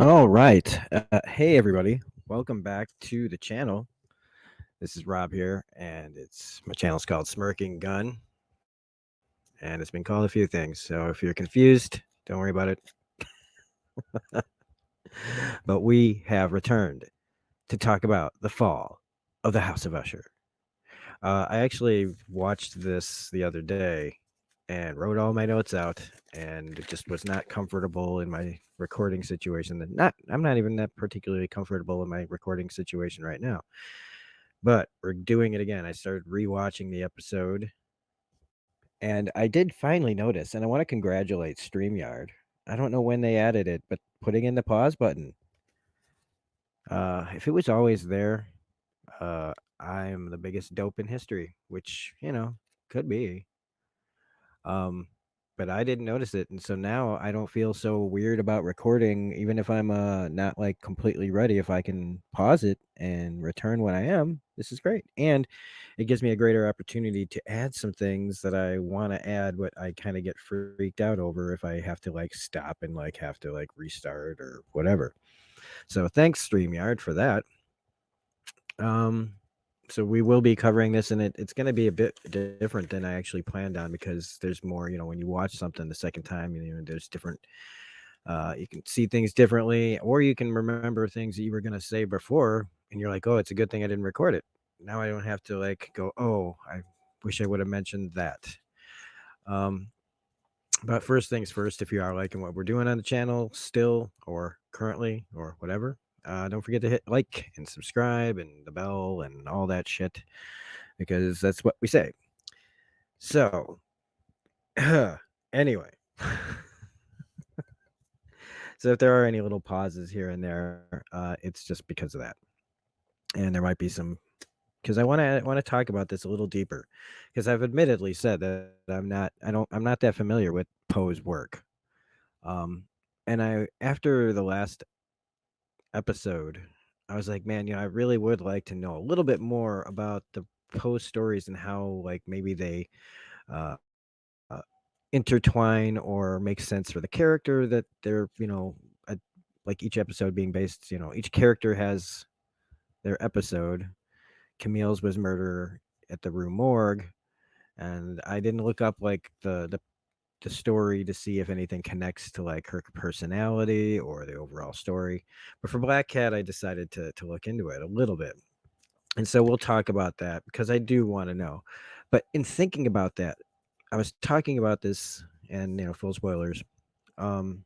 All right. Hey, everybody. Welcome back to the channel. This is Rob here, and my channel's called Smirking Gun, and it's been called a few things. So if you're confused, don't worry about it. But we have returned to talk about the fall of the House of Usher. I actually watched this the other day and wrote all my notes out, and it just was not comfortable in my recording situation. I'm not even that particularly comfortable in my recording situation right now. But we're doing it again. I started rewatching the episode, and I did finally notice, and I want to congratulate StreamYard. I don't know when they added it, but putting in the pause button. If it was always there, I'm the biggest dope in history, which could be. Um, but I didn't notice it, and so now I don't feel so weird about recording, even if I'm not like completely ready. If I can pause it and return when I am, this is great, and it gives me a greater opportunity to add some things that I want to add, but I kind of get freaked out over if I have to like stop and like have to like restart or whatever. So thanks StreamYard for that. Um, so we will be covering this, and it's going to be a bit different than I actually planned on because there's more. When you watch something the second time, there's different. You can see things differently, or you can remember things that you were going to say before, and you're like, "Oh, it's a good thing I didn't record it." Now I don't have to like go, "Oh, I wish I would have mentioned that." Um, but first things first, if you are liking what we're doing on the channel still or currently or whatever, don't forget to hit like and subscribe and the bell and all that shit because that's what we say. So, anyway, so if there are any little pauses here and there, it's just because of that, and there might be some because I want to talk about this a little deeper because I've admittedly said that I'm not that familiar with Poe's work. Um, and I after the last episode, I was like, man, I really would like to know a little bit more about the Poe stories and how like maybe they uh, intertwine or make sense for the character that they're like each episode being based. Each character has their episode. Camille's was murder at the Rue Morgue, and I didn't look up like the story to see if anything connects to like her personality or the overall story. But for Black Cat, I decided to look into it a little bit. And so we'll talk about that because I do want to know. But in thinking about that, I was talking about this and full spoilers. Um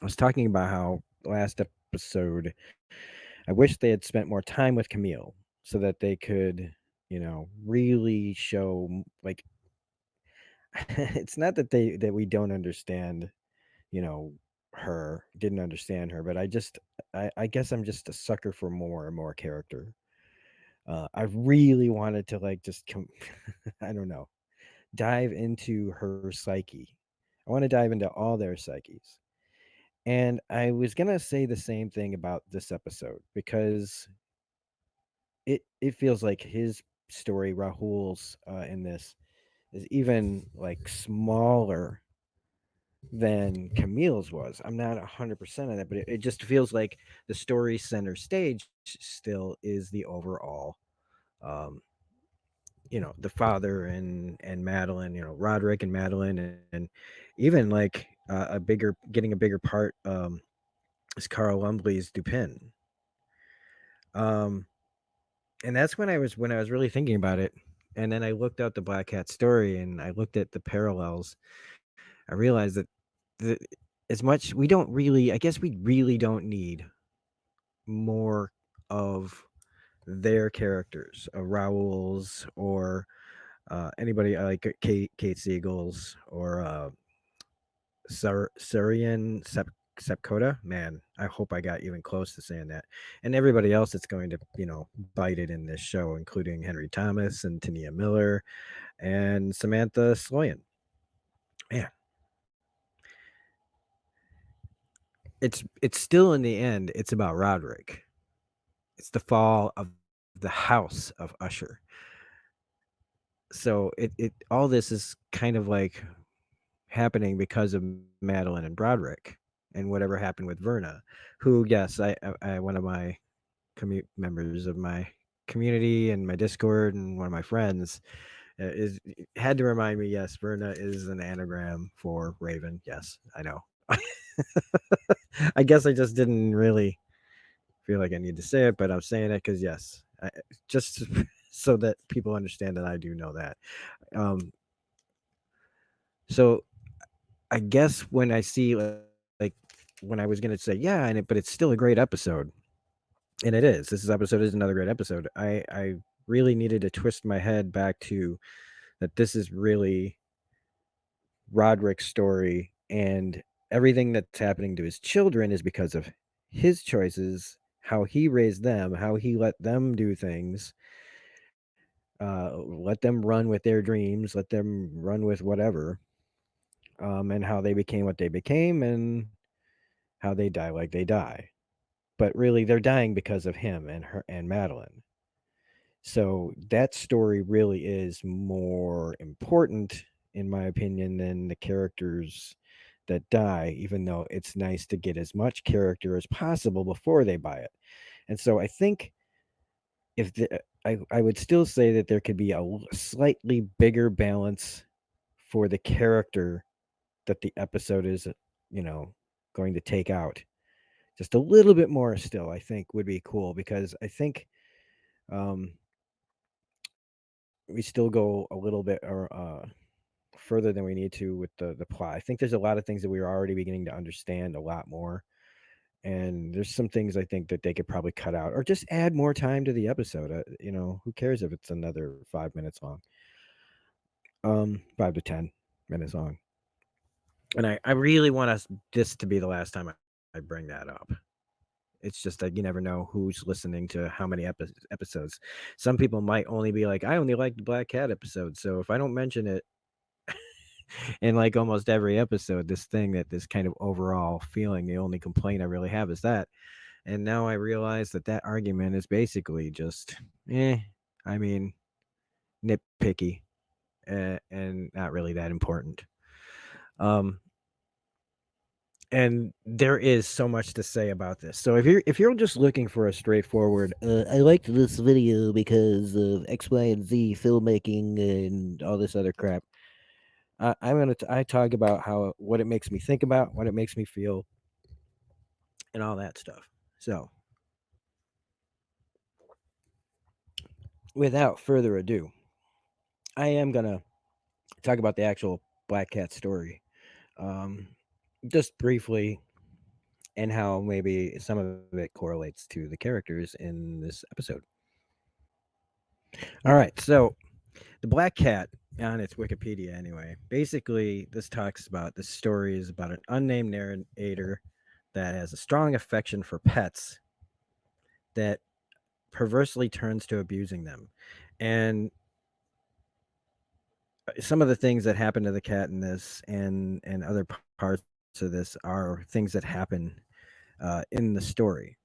I was talking about how last episode I wish they had spent more time with Camille so that they could, really show like it's not that we don't understand her didn't understand her, but I guess I'm just a sucker for more and more character. I really wanted to like just I don't know, dive into her psyche. I want to dive into all their psyches. And I was gonna say the same thing about this episode because it feels like his story, Rahul's in this, is even like smaller than Camille's was. I'm not 100% on that, but it just feels like the story center stage still is the overall, um, the father and Madeline, Roderick and Madeline, and even like getting a bigger part is Carl Lumbly's Dupin. Um, and that's when I was really thinking about it. And then I looked out the Black Cat story and I looked at the parallels. I realized that the, as much we don't really, I guess we really don't need more of their characters, Raoul's or anybody like Kate Siegel's or Surian Sepkoda. Man, I hope I got even close to saying that. And everybody else that's going to, bite it in this show, including Henry Thomas and Tania Miller and Samantha Sloyan. Man, it's still in the end, it's about Roderick. It's the fall of the house of Usher. So it all this is kind of like happening because of Madeline and Broderick. and whatever happened with Verna, who, yes, one of my members of my community and my Discord and one of my friends is had to remind me. Yes, Verna is an anagram for Raven. Yes, I know. I guess I just didn't really feel like I need to say it, but I'm saying it because yes, just so that people understand that I do know that. Um, so I guess when I see like when I was gonna say yeah, but it's still a great episode, and it is. This episode is another great episode. I really needed to twist my head back to that. This is really Roderick's story, and everything that's happening to his children is because of his choices, how he raised them, how he let them do things, let them run with their dreams, let them run with whatever, and how they became what they became, and how they die like they die. But really, they're dying because of him and her and Madeline. So that story really is more important, in my opinion, than the characters that die, even though it's nice to get as much character as possible before they buy it. And so I think if the, I would still say that there could be a slightly bigger balance for the character that the episode is, you know, going to take out. Just a little bit more still, I think would be cool because I think um, we still go a little bit or further than we need to with the plot. I think there's a lot of things that we are already beginning to understand a lot more, and there's some things I think that they could probably cut out or just add more time to the episode. Who cares if it's another 5 minutes long? 5 to 10 minutes long. And I really want this to be the last time I bring that up. It's just that you never know who's listening to how many episodes. Some people might only be like, I only like the Black Cat episode. So if I don't mention it in like almost every episode, this kind of overall feeling, the only complaint I really have is that. And now I realize that that argument is basically just, eh, I mean, nitpicky and not really that important. Um, and there is so much to say about this. So if you're just looking for a straightforward, I liked this video because of X, Y, and Z filmmaking and all this other crap. I talk about how what it makes me think about, what it makes me feel, and all that stuff. So without further ado, I am gonna talk about the actual Black Cat story, um, just briefly, and how maybe some of it correlates to the characters in this episode. All right, so the Black Cat on its Wikipedia, anyway. Basically, this talks about this story is about an unnamed narrator that has a strong affection for pets that perversely turns to abusing them. And some of the things that happen to the cat in this and other parts of this are things that happen in the story.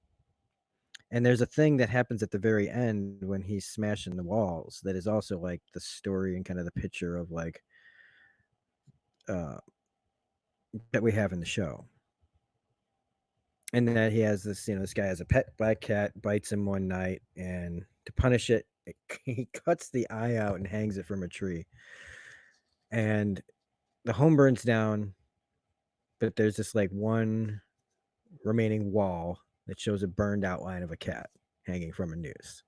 And there's a thing that happens at the very end when he's smashing the walls that is also like the story and kind of the picture of like uh, that we have in the show. And that he has this, this guy has a pet black cat, bites him one night, and to punish it, he cuts the eye out and hangs it from a tree. And the home burns down, but there's this like one remaining wall that shows a burned outline of a cat hanging from a noose.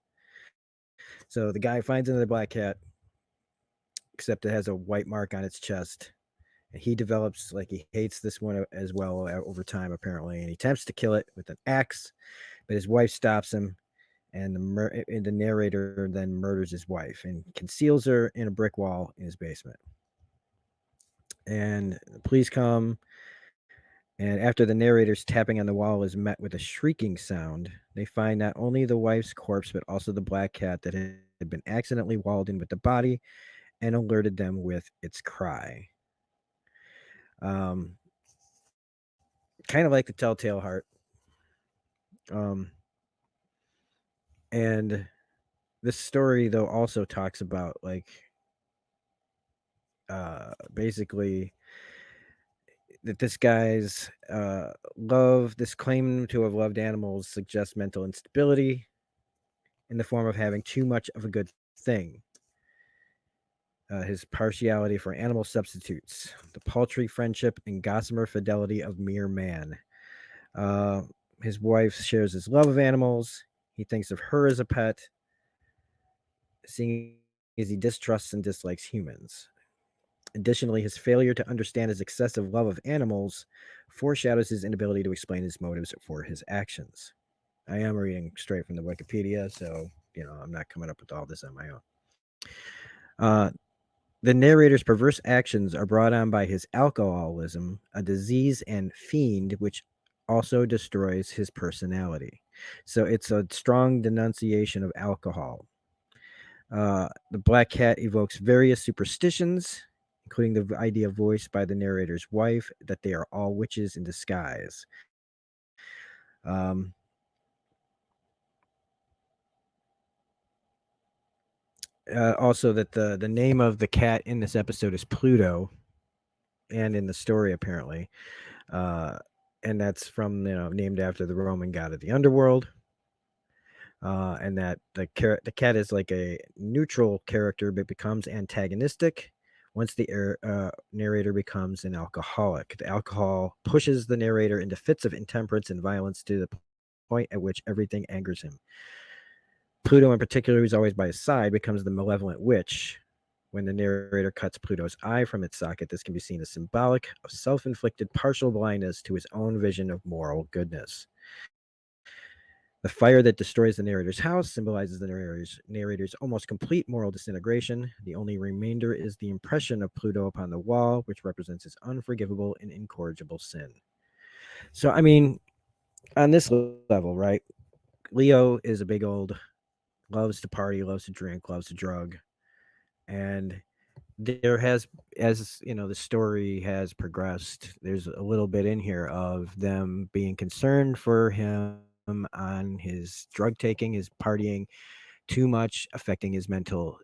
So the guy finds another black cat, except it has a white mark on its chest. And he develops like he hates this one as well over time, apparently, and he attempts to kill it with an axe, but his wife stops him, and the narrator then murders his wife and conceals her in a brick wall in his basement. And the police come, and after the narrator's tapping on the wall is met with a shrieking sound, they find not only the wife's corpse but also the black cat that had been accidentally walled in with the body and alerted them with its cry. Um, kind of like the telltale heart. Um, and this story though also talks about like basically that this guy's this claim to have loved animals suggests mental instability in the form of having too much of a good thing. His partiality for animal substitutes, the paltry friendship and gossamer fidelity of mere man. Uh, his wife shares his love of animals. He thinks of her as a pet, seeing as he distrusts and dislikes humans. Additionally, his failure to understand his excessive love of animals foreshadows his inability to explain his motives for his actions. I am reading straight from the Wikipedia, so I'm not coming up with all this on my own. Uh, the narrator's perverse actions are brought on by his alcoholism, a disease and fiend which also destroys his personality. So it's a strong denunciation of alcohol. The black cat evokes various superstitions, including the idea voiced by the narrator's wife that they are all witches in disguise. Um, Also, that the name of the cat in this episode is Pluto, and in the story apparently, uh, and that's from named after the Roman god of the underworld. And that the cat is like a neutral character, but becomes antagonistic once the narrator becomes an alcoholic. The alcohol pushes the narrator into fits of intemperance and violence to the point at which everything angers him. Pluto, in particular, who's always by his side, becomes the malevolent witch. When the narrator cuts Pluto's eye from its socket, this can be seen as symbolic of self inflicted partial blindness to his own vision of moral goodness. The fire that destroys the narrator's house symbolizes the narrator's almost complete moral disintegration. The only remainder is the impression of Pluto upon the wall, which represents his unforgivable and incorrigible sin. So, I mean, on this level, right? Leo is a big old, loves to party, loves to drink, loves to drug. And there has, as the story has progressed, there's a little bit in here of them being concerned for him on his drug taking, his partying too much, affecting his mental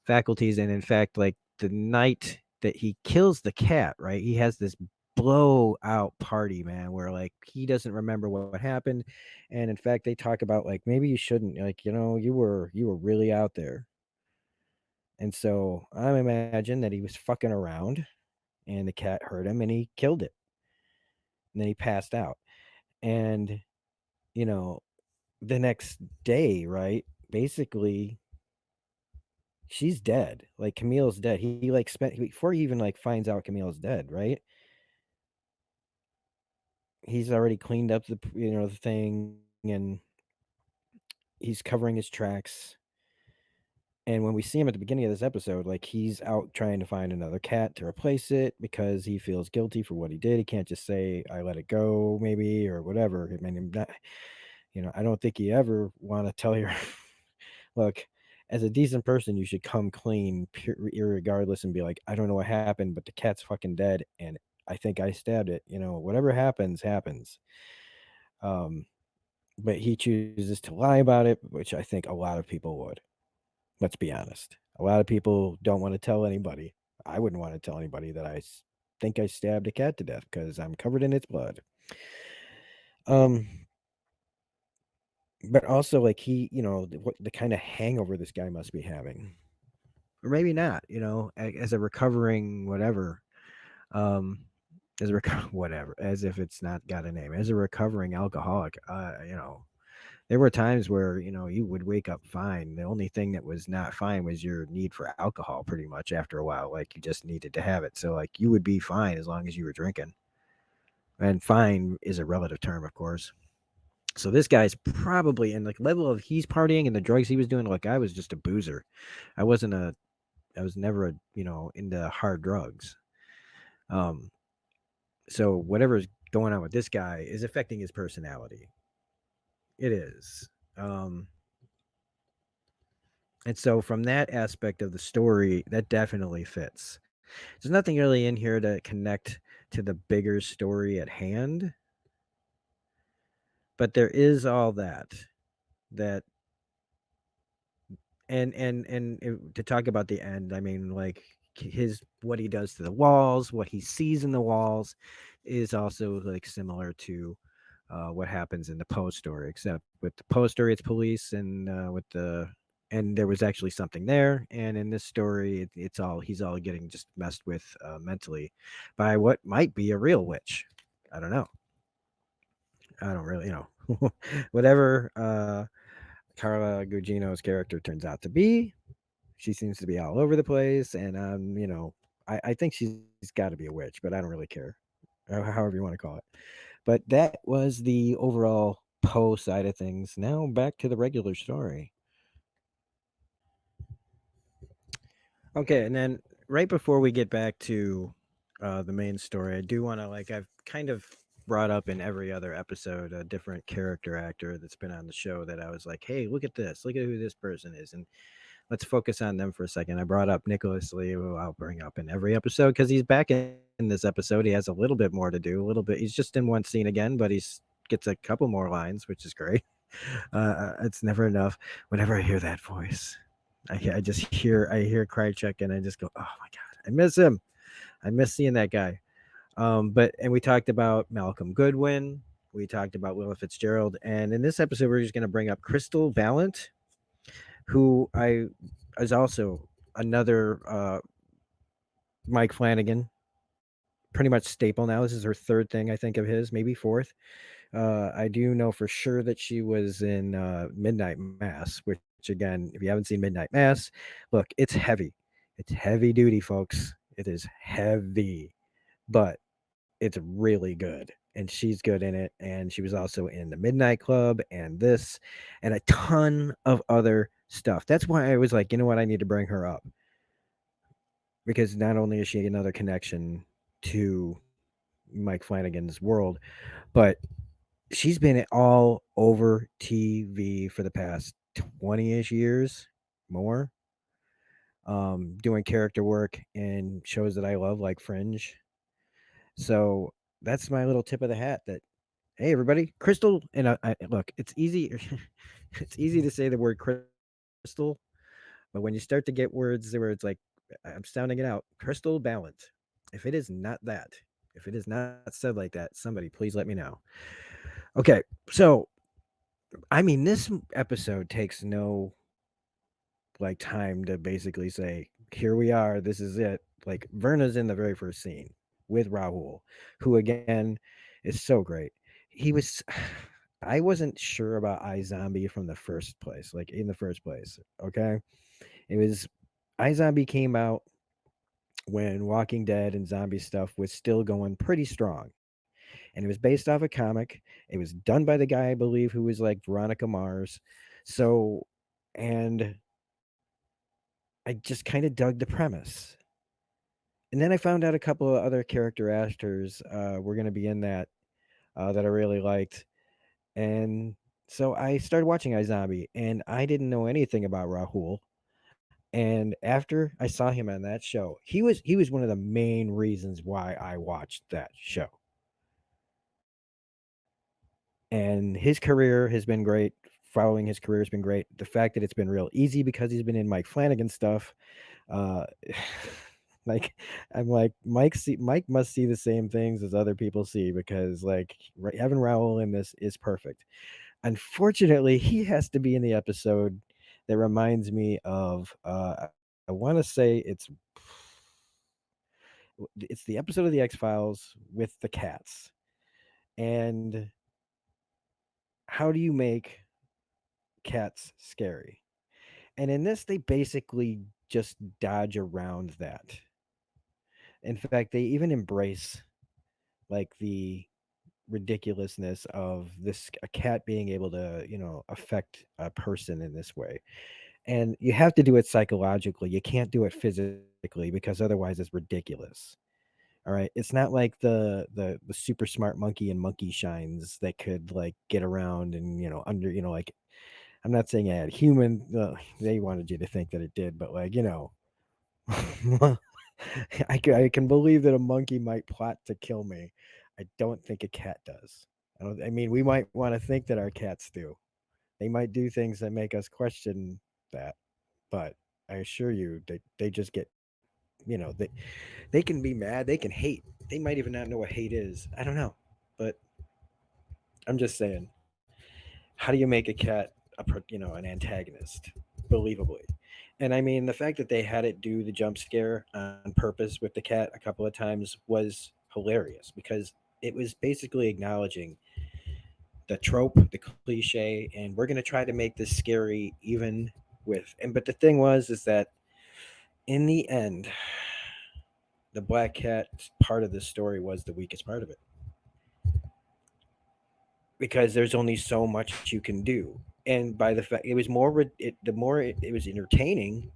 faculties. And in fact, like the night that he kills the cat, right, he has this blowout party, man, where like he doesn't remember what happened. And in fact, they talk about like maybe you shouldn't, like, you were really out there. And so I imagine that he was fucking around and the cat heard him and he killed it. And then he passed out. And, you know, the next day, right? Basically, she's dead. Like Camille's dead. He like before he even like finds out Camille's dead, right? He's already cleaned up the thing, and he's covering his tracks. And when we see him at the beginning of this episode, like he's out trying to find another cat to replace it because he feels guilty for what he did. He can't just say I let it go, maybe, or whatever. I mean, I don't think you ever want to tell your look, as a decent person, you should come clean, regardless, and be like, I don't know what happened, but the cat's fucking dead, and I think I stabbed it. Whatever happens, happens. Um, but he chooses to lie about it, which I think a lot of people would. Let's be honest. A lot of people don't want to tell anybody. I wouldn't want to tell anybody that think I stabbed a cat to death because I'm covered in its blood. Um, but also like what the kind of hangover this guy must be having, or maybe not. As a recovering whatever, um, as a whatever, as if it's not got a name, as a recovering alcoholic. There were times where you would wake up fine. The only thing that was not fine was your need for alcohol. Pretty much after a while, like you just needed to have it. So like you would be fine as long as you were drinking. And fine is a relative term, of course. So this guy's probably in like level of he's partying and the drugs he was doing. Like I was just a boozer. I wasn't a. I was never into hard drugs. Um. So whatever's going on with this guy is affecting his personality. It is. Um. And so from that aspect of the story, that definitely fits. There's nothing really in here to connect to the bigger story at hand, but there is all that and to talk about the end, I mean, like his what he does to the walls, what he sees in the walls, is also like similar to what happens in the Poe story. Except with the Poe story, it's police, and with the and there was actually something there. And in this story, it's all he's all getting just messed with mentally by what might be a real witch. I don't know. I don't really, whatever Carla Gugino's character turns out to be. She seems to be all over the place, and I think she's got to be a witch, but I don't really care, however you want to call it. But that was the overall Poe side of things. Now back to the regular story. Okay, and then right before we get back to the main story, I do want to I've kind of brought up in every other episode a different character actor that's been on the show that I was like, hey, look at this, look at who this person is, and let's focus on them for a second. I brought up Nicholas Lee, who I'll bring up in every episode because he's back in this episode. He has a little bit more to do, a little bit. He's just in one scene again, but he's gets a couple more lines, which is great. It's never enough. Whenever I hear that voice, I hear Krychek and I just go, oh my god, I miss him. I miss seeing that guy. And we talked about Malcolm Goodwin. We talked about Willa Fitzgerald, and in this episode, we're just going to bring up Crystal Valent, who I is also another Mike Flanagan, pretty much staple now. This is her third thing, I think, of his, maybe fourth. I do know for sure that she was in Midnight Mass, which again, if you haven't seen Midnight Mass, look, it's heavy. It's heavy duty, folks. It is heavy, but it's really good. And she's good in it. And she was also in the Midnight Club and this and a ton of other stuff. That's why I was like, you know what? I need to bring her up. Because not only is she another connection to Mike Flanagan's world, but she's been all over TV for the past 20-ish years, more, doing character work in shows that I love, like Fringe. So that's my little tip of the hat. That hey, everybody, Crystal, and look, it's easy. It's easy to say the word crystal, but when you start to get words where it's like I'm sounding it out, crystal balance. If it is not that, if it is not said like that, somebody please let me know. Okay, so I mean, this episode takes no like time to basically say, here we are, this is it. Like Verna's in the very first scene with Rahul, who again is so great. He was I wasn't sure about iZombie from the first place, like in the first place. Okay. It was iZombie came out when Walking Dead and zombie stuff was still going pretty strong. And it was based off a comic. It was done by the guy, I believe, who was like Veronica Mars. So, and I just kind of dug the premise. And then I found out a couple of other character actors were going to be in that I really liked. And so I started watching iZombie, and I didn't know anything about Rahul. And after I saw him on that show, he was one of the main reasons why I watched that show. And his career has been great. Following his career has been great. The fact that it's been real easy because he's been in Mike Flanagan stuff. Uh, like I'm like Mike must see the same things as other people see because like having Raul in this is perfect. Unfortunately, he has to be in the episode that reminds me of I want to say it's the episode of the X-Files with the cats. And how do you make cats scary? And in this, they basically just dodge around that. In fact, they even embrace like the ridiculousness of this a cat being able to, affect a person in this way. And you have to do it psychologically. You can't do it physically because otherwise it's ridiculous. All right. It's not like the super smart monkey and monkey shines that could like get around and under like I'm not saying I had human. They wanted you to think that it did, but like I can believe that a monkey might plot to kill me. I don't think a cat does. I don't. I mean, we might want to think that our cats do. They might do things that make us question that, but I assure you, they just get they can be mad, they can hate, they might even not know what hate is. I don't know, but I'm just saying, how do you make a cat an antagonist believably? And I mean, the fact that they had it do the jump scare on purpose with the cat a couple of times was hilarious because it was basically acknowledging the trope, the cliche, and we're going to try to make this scary even with. And but the thing was is that in the end, the black cat part of the story was the weakest part of it because there's only so much you can do. And by the fact it was the more it was entertaining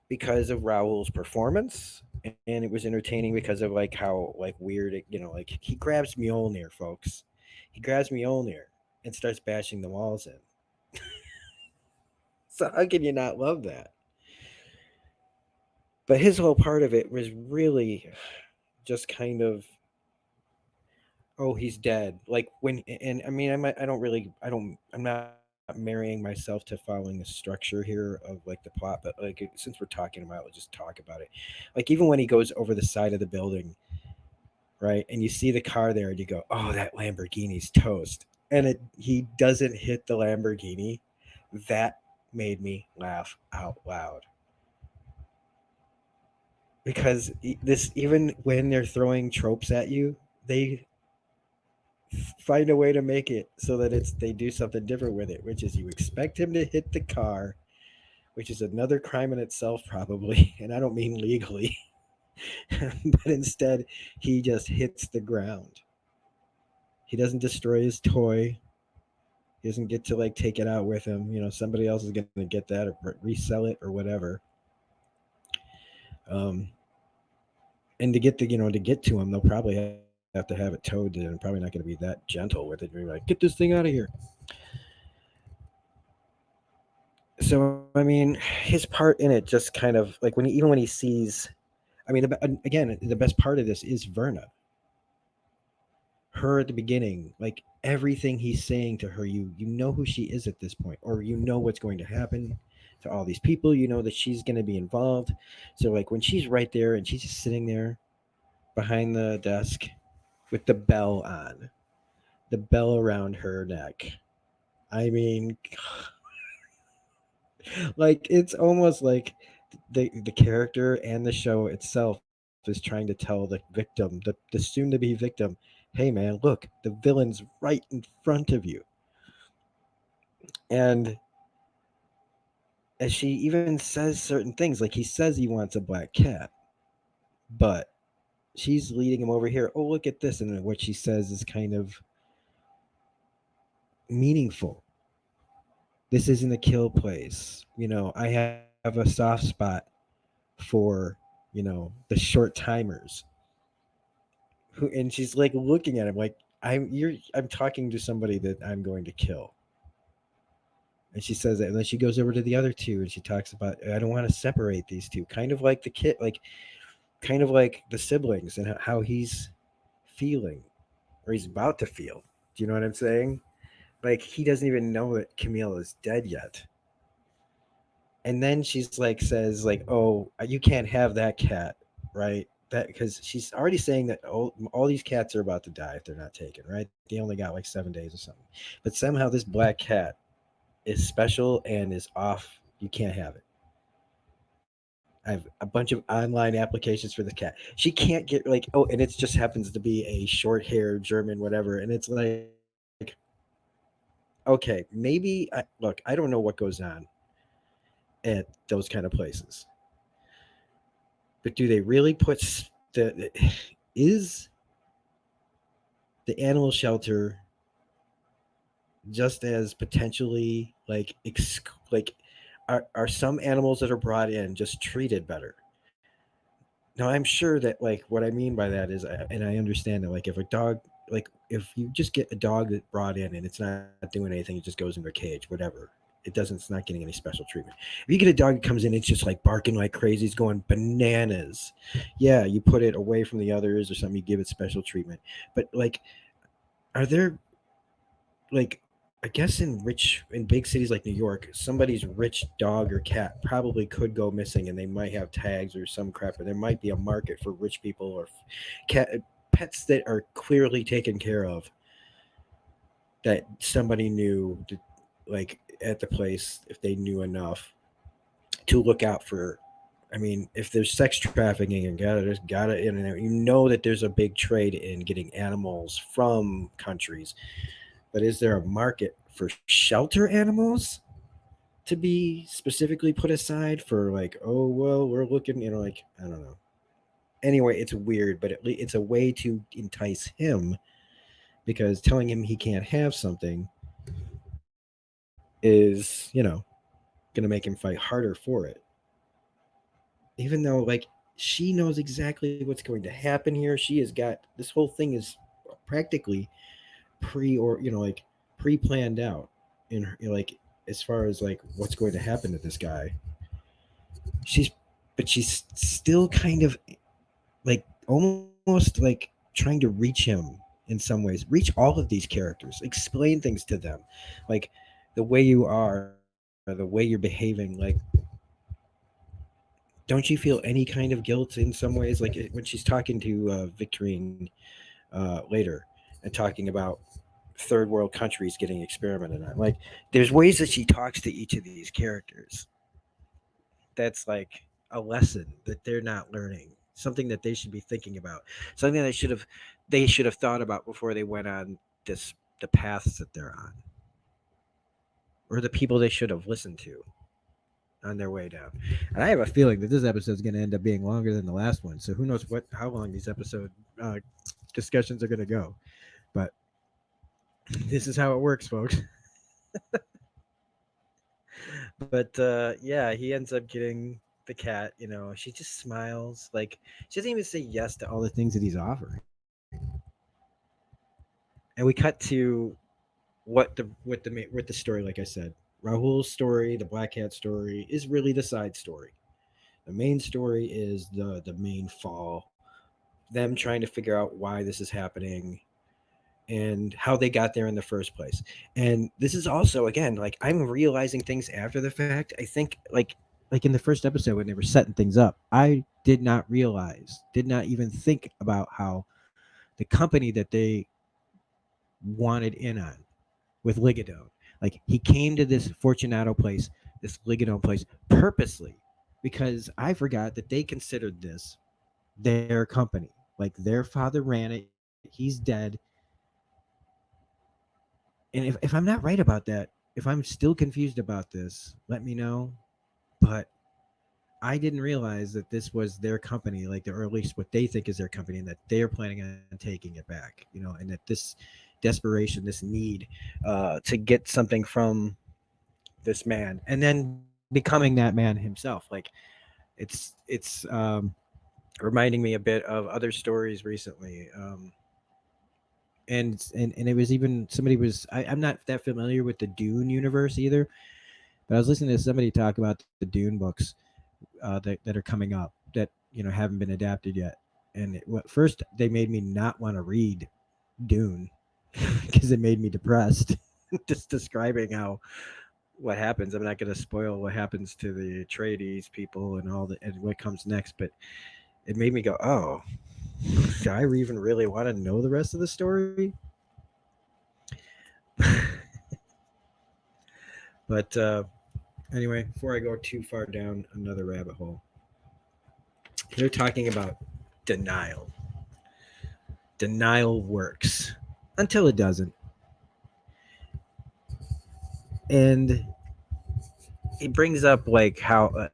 because of Raul's performance, and it was entertaining because of like how like weird it, like he grabs Mjolnir, folks. He grabs Mjolnir and starts bashing the walls in. So how can you not love that? But his whole part of it was really just kind of, oh, he's dead. Like when, and I mean, I don't really, I'm not marrying myself to following the structure here of like the plot, but like since we're talking about it, let's just talk about it. Like even when he goes over the side of the building, right, and you see the car there, and you go, oh, that Lamborghini's toast, and he doesn't hit the Lamborghini. That made me laugh out loud because this even when they're throwing tropes at you, they find a way to make it so that they do something different with it, which is you expect him to hit the car, which is another crime in itself probably, and I don't mean legally, but instead he just hits the ground. He doesn't destroy his toy. He doesn't get to like take it out with him. Somebody else is going to get that or resell it or whatever. Um, and to get to him, they'll probably have to have it towed. And probably not going to be that gentle with it. You're like, get this thing out of here. So I mean, his part in it just kind of like even when he sees. I mean, again, the best part of this is Verna. Her at the beginning, like everything he's saying to her, you know who she is at this point, or you know what's going to happen to all these people. You know that she's going to be involved. So like when she's right there and she's just sitting there behind the desk with the bell on, the bell around her neck. I mean, like it's almost like the character and the show itself is trying to tell the victim, the soon to be victim, hey man, look, the villain's right in front of you. And as she even says certain things, like he says he wants a black cat, but she's leading him over here. Oh, look at this. And then what she says is kind of meaningful. This isn't a kill place. I have a soft spot for, the short timers. And she's like looking at him like I'm talking to somebody that I'm going to kill. And she says that, and then she goes over to the other two, and she talks about I don't want to separate these two, kind of like the kid, like kind of like the siblings, and how he's feeling, or he's about to feel. Do you know what I'm saying? Like he doesn't even know that Camille is dead yet. And then she's like says like, "Oh, you can't have that cat, right?" That because she's already saying that all these cats are about to die if they're not taken, right? They only got like 7 days or something. But somehow this black cat is special and is off. You can't have it. I have a bunch of online applications for the cat. She can't get like, oh, and it just happens to be a short haired German whatever, and it's like, okay, maybe look, I don't know what goes on at those kind of places, but do they really put is the animal shelter just as potentially like like are some animals that are brought in just treated better? Now I'm sure that like what I mean by that is, and I understand that like if a dog, like if you just get a dog that brought in and it's not doing anything, it just goes in their cage, whatever. It's not getting any special treatment. If you get a dog that comes in, it's just like barking like crazy, it's going bananas. Yeah, you put it away from the others or something, you give it special treatment. But like, are there like I guess in big cities like New York, somebody's rich dog or cat probably could go missing, and they might have tags or some crap, or there might be a market for rich people or cat pets that are clearly taken care of that somebody knew to, like at the place if they knew enough to look out for. I mean, if there's sex trafficking and gotta, you know that there's a big trade in getting animals from countries. But is there a market for shelter animals to be specifically put aside for like, oh well, we're looking, like I don't know. Anyway, it's weird, but it's a way to entice him because telling him he can't have something is, going to make him fight harder for it. Even though like she knows exactly what's going to happen here. She has got this whole thing is practically or like pre-planned out in her, like as far as like what's going to happen to this guy. She's but she's still kind of like almost like trying to reach him in some ways. Reach all of these characters. Explain things to them. Like the way you are, the way you're behaving, like don't you feel any kind of guilt in some ways? Like when she's talking to Victorine later and talking about third world countries getting experimented on. Like there's ways that she talks to each of these characters. That's like a lesson that they're not learning. Something that they should be thinking about. Something that they should have thought about before they went on the paths that they're on. Or the people they should have listened to on their way down. And I have a feeling that this episode is going to end up being longer than the last one. So who knows how long these episode uh, discussions are going to go. But this is how it works, folks. But yeah, he ends up getting the cat. She just smiles. Like she doesn't even say yes to all the things that he's offering. And we cut to what the story. Like I said, Rahul's story, the Black Cat story, is really the side story. The main story is the main fall. Them trying to figure out why this is happening and how they got there in the first place. And this is also again like I'm realizing things after the fact. I think like in the first episode when they were setting things up, I did not even think about how the company that they wanted in on with Ligadone. Like he came to this Fortunato place, this Ligadone place purposely because I forgot that they considered this their company. Like their father ran it, he's dead. And if I'm not right about that, if I'm still confused about this, let me know. But I didn't realize that this was their company, like or at least what they think is their company, and that they're planning on taking it back. And that this desperation, this need to get something from this man, and then becoming that man himself. Like it's reminding me a bit of other stories recently. And it was even somebody was I'm not that familiar with the Dune universe either, but I was listening to somebody talk about the Dune books that are coming up that haven't been adapted yet. And first they made me not want to read Dune because it made me depressed. Just describing how what happens. I'm not going to spoil what happens to the Atreides people and what comes next, but it made me go, oh, do I even really want to know the rest of the story? But anyway, before I go too far down another rabbit hole, they're talking about denial. Denial works until it doesn't. And it brings up like how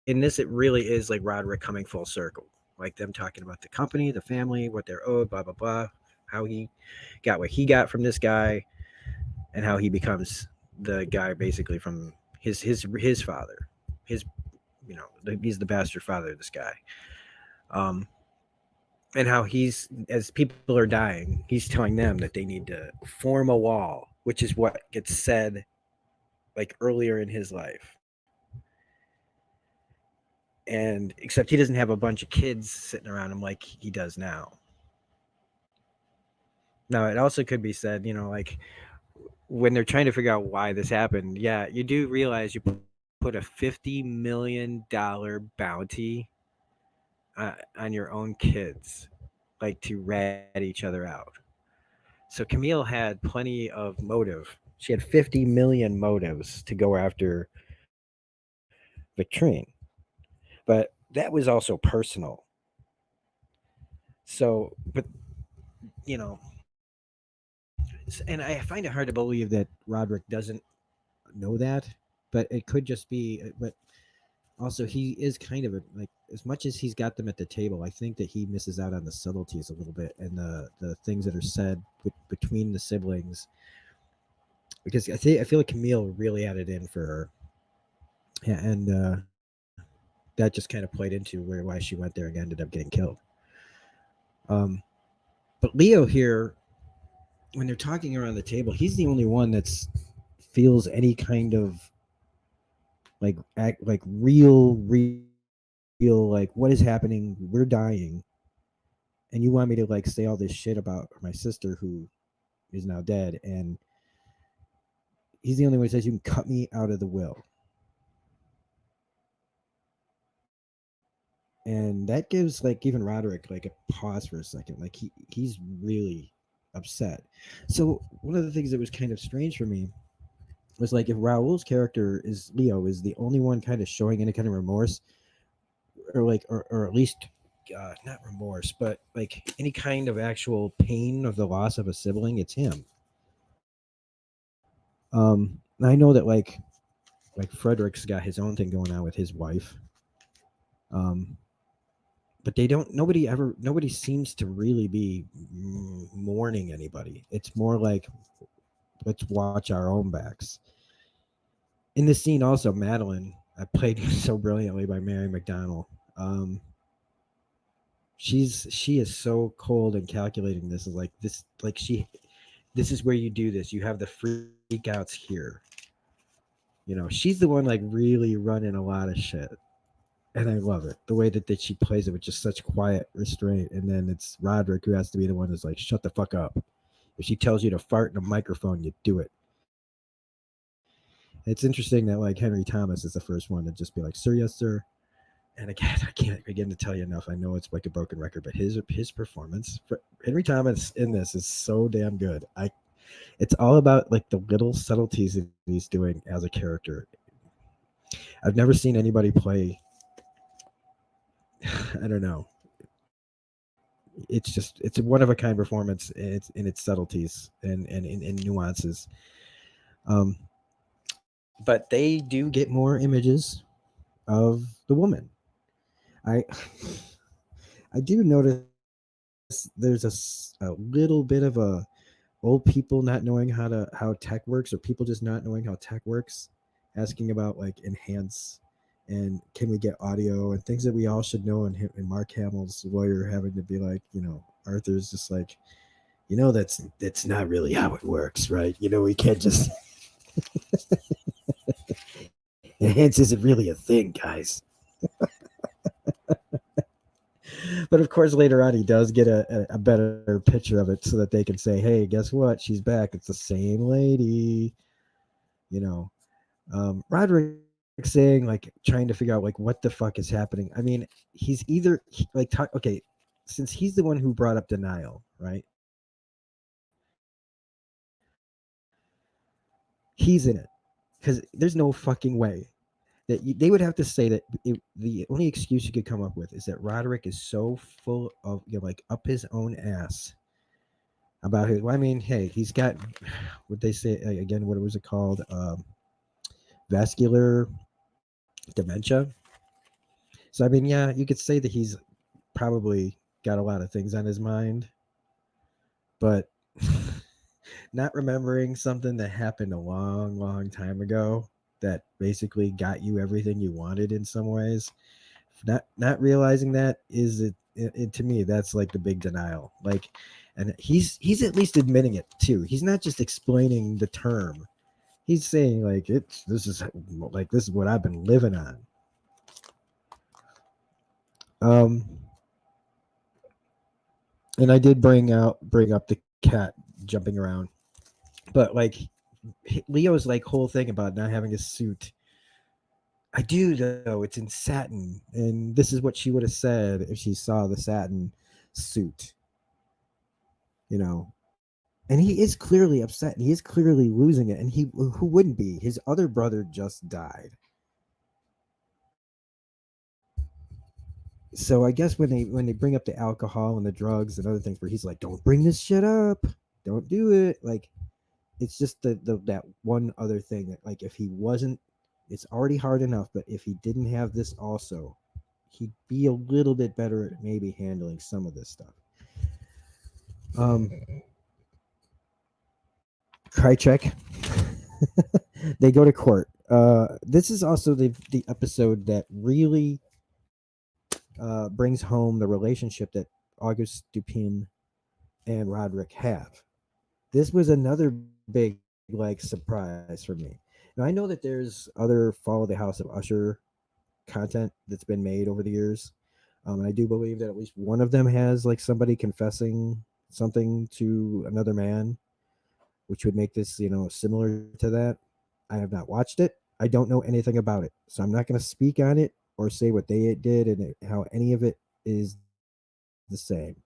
in this it really is like Roderick coming full circle. Like them talking about the company, the family, what they're owed, blah blah blah, how he got what he got from this guy, and how he becomes the guy basically from his father, his he's the bastard father of this guy. Um, and how he's as people are dying, he's telling them that they need to form a wall, which is what gets said like earlier in his life. And except he doesn't have a bunch of kids sitting around him like he does now. Now, it also could be said, like when they're trying to figure out why this happened, yeah, you do realize you put a $50 million bounty on your own kids, like to rat each other out. So Camille had plenty of motive. She had 50 million motives to go after Victorine, but that was also personal. So, but you know, and I find it hard to believe that Roderick doesn't know that, but it could just be. But also, he is kind of a, like, as much as he's got them at the table, I think that he misses out on the subtleties a little bit and the things that are said between the siblings, because I feel like Camille really had it in for her, and that just kind of played into why she went there and ended up getting killed. Um, but Leo here, when they're talking around the table, he's the only one that's feels any kind of like real like what is happening, we're dying, and you want me to like say all this shit about my sister who is now dead, and he's the only one who says you can cut me out of the will. And that gives like even Roderick like a pause for a second. Like he's really upset. So one of the things that was kind of strange for me was like if Raul's character is Leo is the only one kind of showing any kind of remorse, or at least not remorse, but like any kind of actual pain of the loss of a sibling, it's him. I know that like Frederick's got his own thing going on with his wife. Um, but they don't. Nobody seems to really be mourning anybody. It's more like let's watch our own backs. In this scene, also Madeline, played so brilliantly by Mary McDonnell. Um, she is so cold and calculating. This is like this like she this is where you do this. You have the freakouts here. She's the one like really running a lot of shit. And I love it. The way that she plays it with just such quiet restraint. And then it's Roderick who has to be the one who's like, shut the fuck up. If she tells you to fart in a microphone, you do it. It's interesting that like Henry Thomas is the first one to just be like, sir, yes, sir. And again, I can't begin to tell you enough. I know it's like a broken record, but his performance, for Henry Thomas in this is so damn good. It's all about like the little subtleties that he's doing as a character. I've never seen anybody play. I don't know. It's a one of a kind performance in its subtleties and in nuances. Um, but they do get more images of the woman. I I do notice there's a little bit of a old people not knowing how tech works, or people just not knowing how tech works, asking about like enhance and can we get audio and things that we all should know, and Mark Hamill's lawyer having to be like, Arthur's just like, that's not really how it works, right? We can't just enhance isn't really a thing, guys. But of course, later on, he does get a better picture of it so that they can say, hey, guess what? She's back. It's the same lady. You know, Roderick saying, like, trying to figure out, like, what the fuck is happening. I mean, he's either, okay, since he's the one who brought up denial, right? He's in it. Because there's no fucking way they would have to say that the only excuse you could come up with is that Roderick is so full of like up his own ass about his. Well, I mean, hey, he's got what they say again. What was it called? Vascular dementia. So I mean, yeah, you could say that he's probably got a lot of things on his mind, but not remembering something that happened a long, long time ago that basically got you everything you wanted in some ways. Not realizing that is to me that's like the big denial. Like, and he's at least admitting it too. He's not just explaining the term. He's saying like this is what I've been living on. Um, and I did bring up the cat jumping around. But like Leo's like whole thing about not having a suit. I do though. It's in satin, and this is what she would have said if she saw the satin suit. You know, and he is clearly upset. And he is clearly losing it, and who wouldn't be? His other brother just died. So I guess when they bring up the alcohol and the drugs and other things, where he's like, "Don't bring this shit up, don't do it," like it's just the that one other thing that like if he wasn't, it's already hard enough, but if he didn't have this also, he'd be a little bit better at maybe handling some of this stuff. Um, Krychek, they go to court. This is also the episode that really brings home the relationship that August Dupin and Roderick have. This was another big like surprise for me. Now I know that there's other Follow the House of Usher content that's been made over the years, and I do believe that at least one of them has like somebody confessing something to another man, which would make this similar to that. I have not watched it. I don't know anything about it, so I'm not going to speak on it or say what they did and how any of it is the same.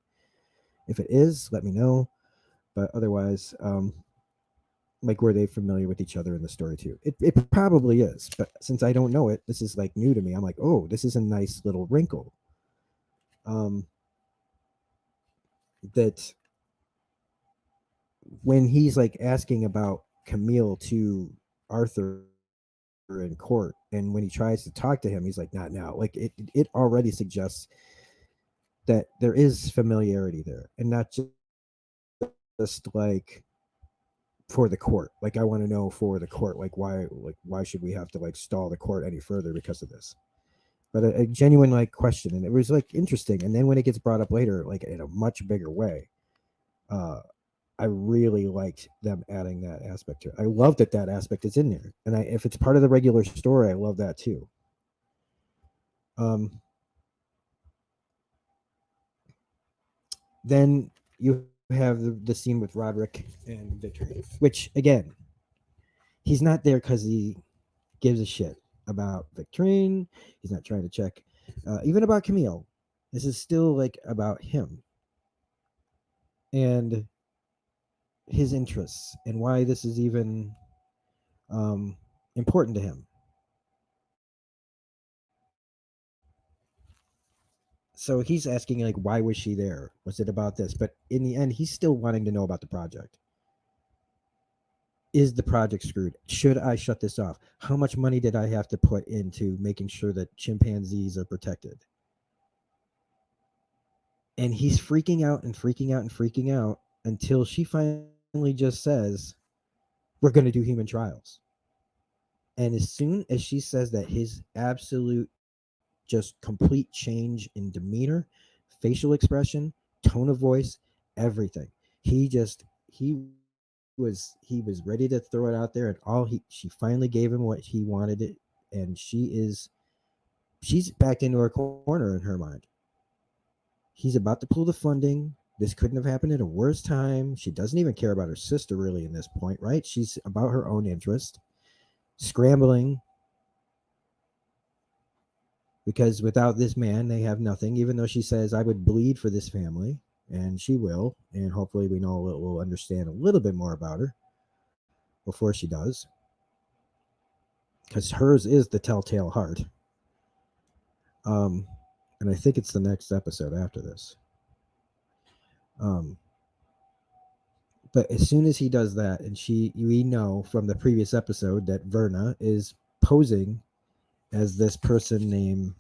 If it is, let me know. But otherwise, like were they familiar with each other in the story too? It probably is, but since I don't know it, this is like new to me. I'm like, oh, this is a nice little wrinkle. Um, that when he's like asking about Camille to Arthur in court, and when he tries to talk to him, he's like, not now. Like it already suggests that there is familiarity there, and not just like for the court. Like I want to know for the court, like why should we have to like stall the court any further because of this? But a genuine like question, and it was like interesting. And then when it gets brought up later, like in a much bigger way, uh, I really liked them adding that aspect to it. I love that that aspect is in there, and if it's part of the regular story, I love that too. Um, then you have the scene with Roderick and Victory, which again, he's not there because he gives a shit about Victorine. He's not trying to check, even about Camille. This is still like about him and his interests and why this is even important to him. So he's asking like, why was she there? Was it about this? But in the end, he's still wanting to know about the project. Is the project screwed? Should I shut this off? How much money did I have to put into making sure that chimpanzees are protected? And he's freaking out and freaking out and freaking out until she finally just says, we're going to do human trials. And as soon as she says that, his absolute just complete change in demeanor, facial expression, tone of voice, everything. He was ready to throw it out there, and she finally gave him what he wanted it, and she's backed into her corner in her mind. He's about to pull the funding. This couldn't have happened at a worse time. She doesn't even care about her sister really in this point, right? She's about her own interest, scrambling because without this man, they have nothing. Even though she says, I would bleed for this family, and she will. And hopefully, we'll understand a little bit more about her before she does, because hers is the telltale heart. Um, and I think it's the next episode after this. Um, but as soon as he does that, and we know from the previous episode that Verna is posing as this person named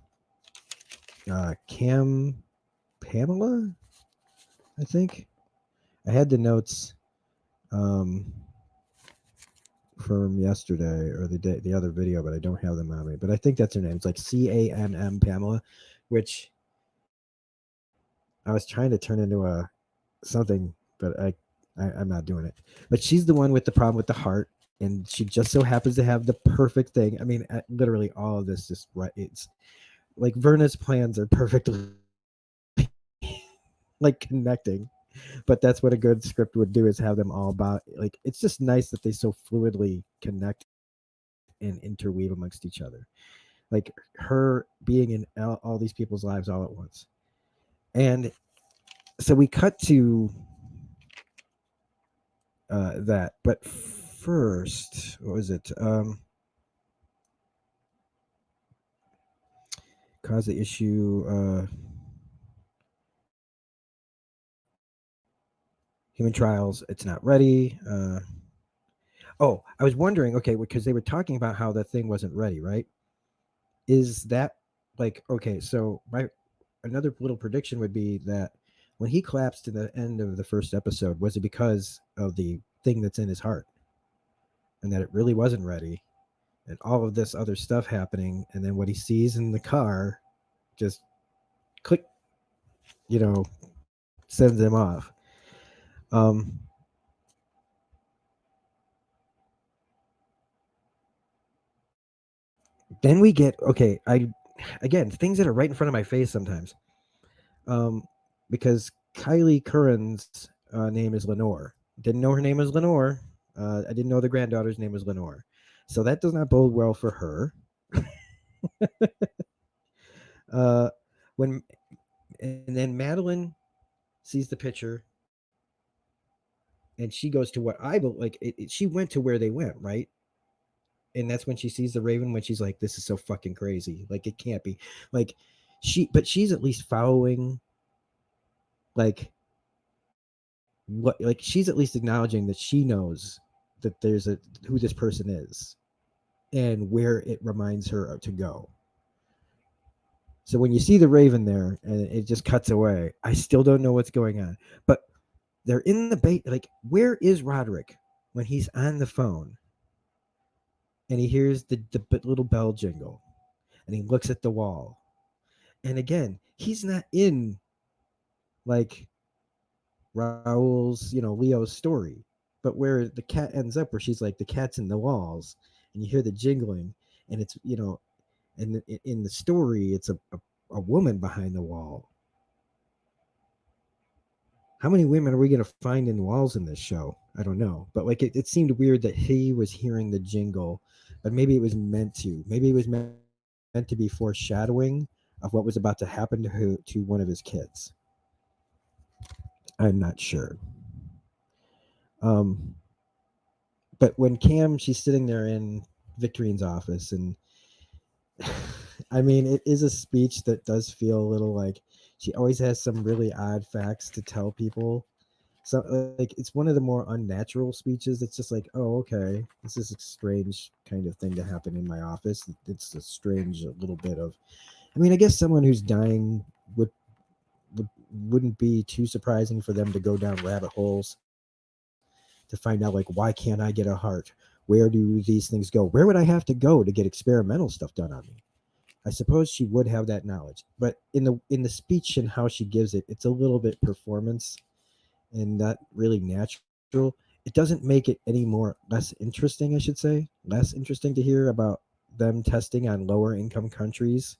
Cam Pamela, I think. I had the notes um, from yesterday or the other video, but I don't have them on me. But I think that's her name. It's like CAMM Pamela, which I was trying to turn into a something, but I'm not doing it. But she's the one with the problem with the heart, and she just so happens to have the perfect thing. I mean, literally all of this just right. It's like Verna's plans are perfectly like connecting. But that's what a good script would do, is have them all about, like, it's just nice that they so fluidly connect and interweave amongst each other. Like her being in all these people's lives all at once. And so we cut to that. But first, what was it? Cause the issue. Human trials. It's not ready. Oh, I was wondering. Okay, because they were talking about how the thing wasn't ready, right? Is that like okay? So my another little prediction would be that when he collapsed in the end of the first episode, was it because of the thing that's in his heart, and that it really wasn't ready, and all of this other stuff happening, and then what he sees in the car just click, sends him off. Um, then we get okay. I again things that are right in front of my face sometimes. Um, because Kylie Curran's name is Lenore. Didn't know her name was Lenore. I didn't know the granddaughter's name was Lenore. So that does not bode well for her. uh, when and then Madeline sees the picture, and she goes to what I like. She went to where they went, right? And that's when she sees the Raven. When she's like, "This is so fucking crazy. Like it can't be." Like but she's at least following like what like she's at least acknowledging that she knows that there's a who this person is and where it reminds her to go. So when you see the Raven there and it just cuts away, I still don't know what's going on. But they're in the bait. Like, where is Roderick when he's on the phone and he hears the little bell jingle and he looks at the wall? And again, he's not in like Raul's, Leo's story, but where the cat ends up, where she's like, the cat's in the walls, and you hear the jingling, and it's, and in the story, it's a woman behind the wall. How many women are we going to find in walls in this show? I don't know. But like it seemed weird that he was hearing the jingle, but maybe it was meant to. Maybe it was meant to be foreshadowing of what was about to happen to one of his kids. I'm not sure. Um, but when she's sitting there in Victorine's office, and I mean, it is a speech that does feel a little like she always has some really odd facts to tell people. So like it's one of the more unnatural speeches. It's just like, oh, okay, this is a strange kind of thing to happen in my office. It's a strange little bit of. I mean, I guess someone who's dying would, would wouldn't be too surprising for them to go down rabbit holes to find out, like, why can't I get a heart? Where do these things go? Where would I have to go to get experimental stuff done on me? I suppose she would have that knowledge, but in the speech and how she gives it, it's a little bit performance and not really natural. It doesn't make it any more less interesting, I should say. Less interesting to hear about them testing on lower income countries,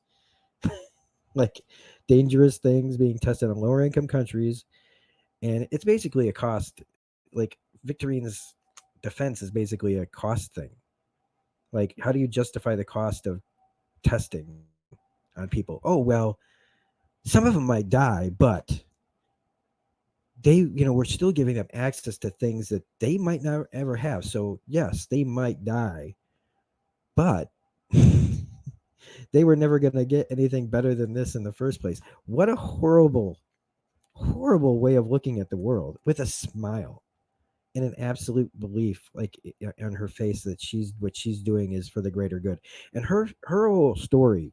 like dangerous things being tested on lower income countries, and it's basically a cost. Like Victorine's defense is basically a cost thing. Like, how do you justify the cost of testing on people? Oh well, some of them might die, but we're still giving them access to things that they might not ever have. So yes, they might die, but they were never going to get anything better than this in the first place. What a horrible, horrible way of looking at the world, with a smile and an absolute belief, like on her face, that what she's doing is for the greater good. And her whole story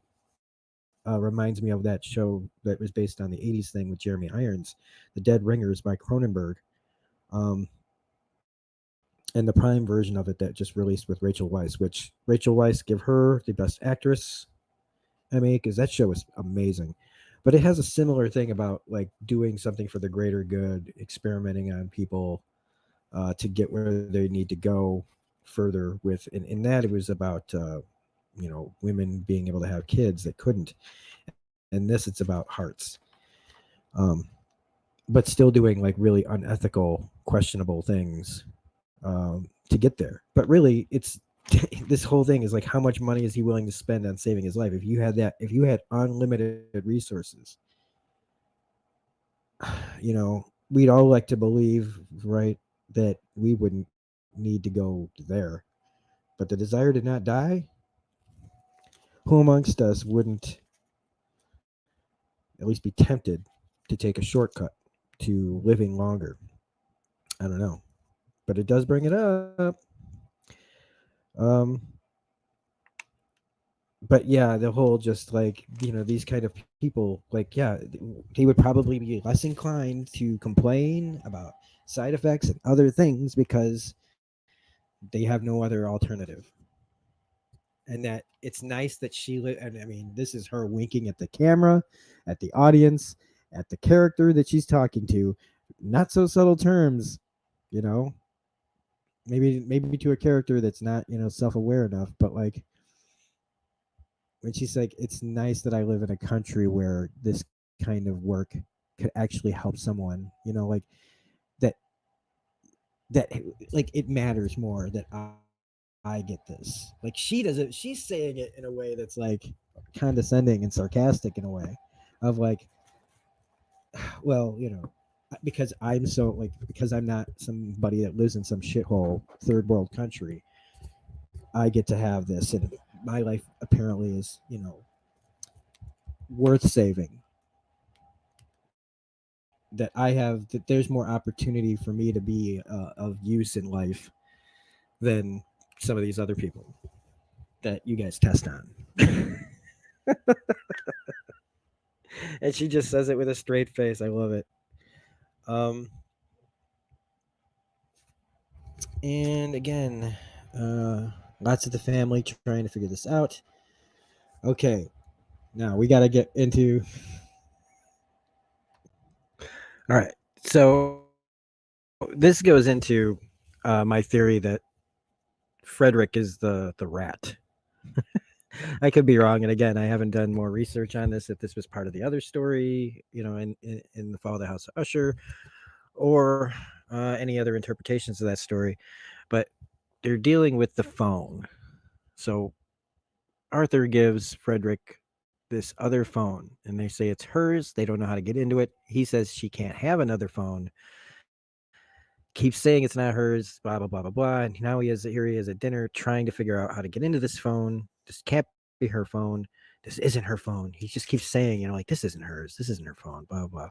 reminds me of that show that was based on the 80s thing with Jeremy Irons, The Dead Ringers by Cronenberg. Um, and the Prime version of it that just released with Rachel Weisz, which Rachel Weisz, give her the Best Actress Emmy, because that show was amazing. But it has a similar thing about like doing something for the greater good, experimenting on people to get where they need to go further with. And in that, it was about women being able to have kids that couldn't. And this, it's about hearts. Um, but still doing like really unethical, questionable things to get there. But really, it's this whole thing is like how much money is he willing to spend on saving his life? If you had that, if you had unlimited resources, you know, we'd all like to believe, right, that we wouldn't need to go there. But the desire to not die, who amongst us wouldn't at least be tempted to take a shortcut to living longer? I don't know, but it does bring it up. Um, but yeah, the whole just like these kind of people, like they would probably be less inclined to complain about side effects and other things because they have no other alternative. And that it's nice that and I mean, this is her winking at the camera, at the audience, at the character that she's talking to, not so subtle terms, you know, maybe to a character that's not self-aware enough, but like when she's like, it's nice that I live in a country where this kind of work could actually help someone, like that that like it matters more that I get this. Like she doesn't, she's saying it in a way that's like condescending and sarcastic in a way of like, well, because I'm so like because I'm not somebody that lives in some shithole third world country, I get to have this, and my life apparently is worth saving. That I have that there's more opportunity for me to be of use in life than some of these other people that you guys test on. And she just says it with a straight face. I love it. Um, and again, lots of the family trying to figure this out. Okay, now we got to get into. All right, so this goes into my theory that Frederick is the rat. I could be wrong, and again, I haven't done more research on this. If this was part of the other story, in the Fall of the House of Usher, or any other interpretations of that story, but they're dealing with the phone. So Arthur gives Frederick this other phone, and they say it's hers. They don't know how to get into it. He says she can't have another phone. Keeps saying it's not hers. Blah blah blah blah blah. And now he is at dinner trying to figure out how to get into this phone. This can't be her phone. This isn't her phone. He just keeps saying, like, this isn't hers. This isn't her phone. Blah blah blah.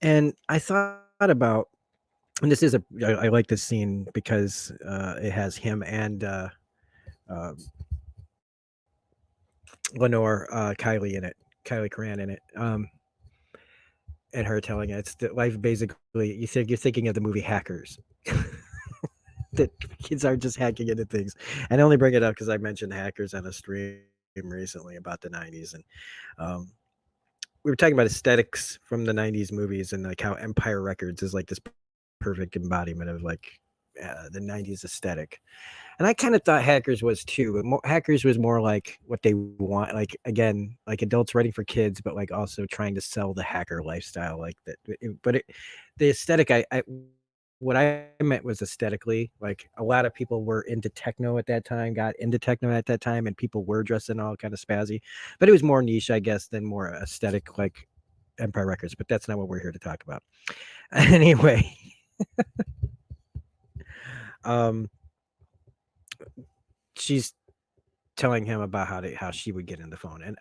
And I thought about, and this is I like this scene because it has him and uh, Lenore Kylie in it, Kylie Coran in it, and her telling it, it's the life basically. You're thinking of the movie Hackers. That kids are just hacking into things. And I only bring it up because I mentioned Hackers on a stream recently about the '90s, and um, we were talking about aesthetics from the '90s movies and like how Empire Records is like this perfect embodiment of like the '90s aesthetic. And I kind of thought Hackers was too, but Hackers was more like what they want, like again, like adults writing for kids, but like also trying to sell the hacker lifestyle, like that. The aesthetic, what I meant was aesthetically, like a lot of people were into techno at that time, got into techno at that time, and people were dressing all kind of spazzy, but it was more niche, I guess, than more aesthetic, like Empire Records. But that's not what we're here to talk about. Anyway, um, she's telling him about how she would get in the phone, and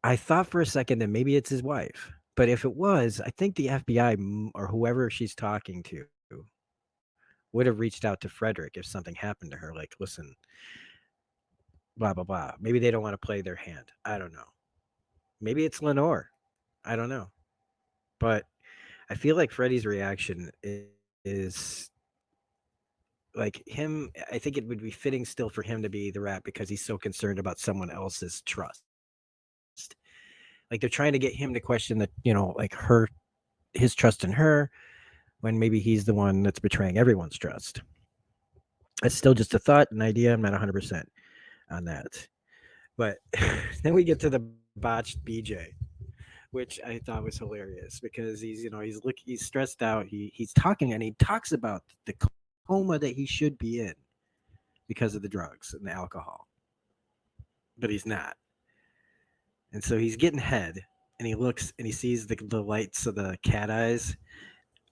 I thought for a second that maybe it's his wife, but if it was, I think the FBI or whoever she's talking to would have reached out to Frederick if something happened to her. Like, listen, blah blah blah. Maybe they don't want to play their hand. I don't know. Maybe it's Lenore. I don't know. But I feel like Freddie's reaction is like him. I think it would be fitting still for him to be the rat because he's so concerned about someone else's trust. Like they're trying to get him to question that, like his trust in her, when maybe he's the one that's betraying everyone's trust. It's still just a thought, an idea. I'm not 100% on that. But then we get to the botched BJ. which I thought was hilarious because he's stressed out. He's talking and he talks about the coma that he should be in because of the drugs and the alcohol, but he's not. And so he's getting head, and he looks and he sees the lights of the cat eyes.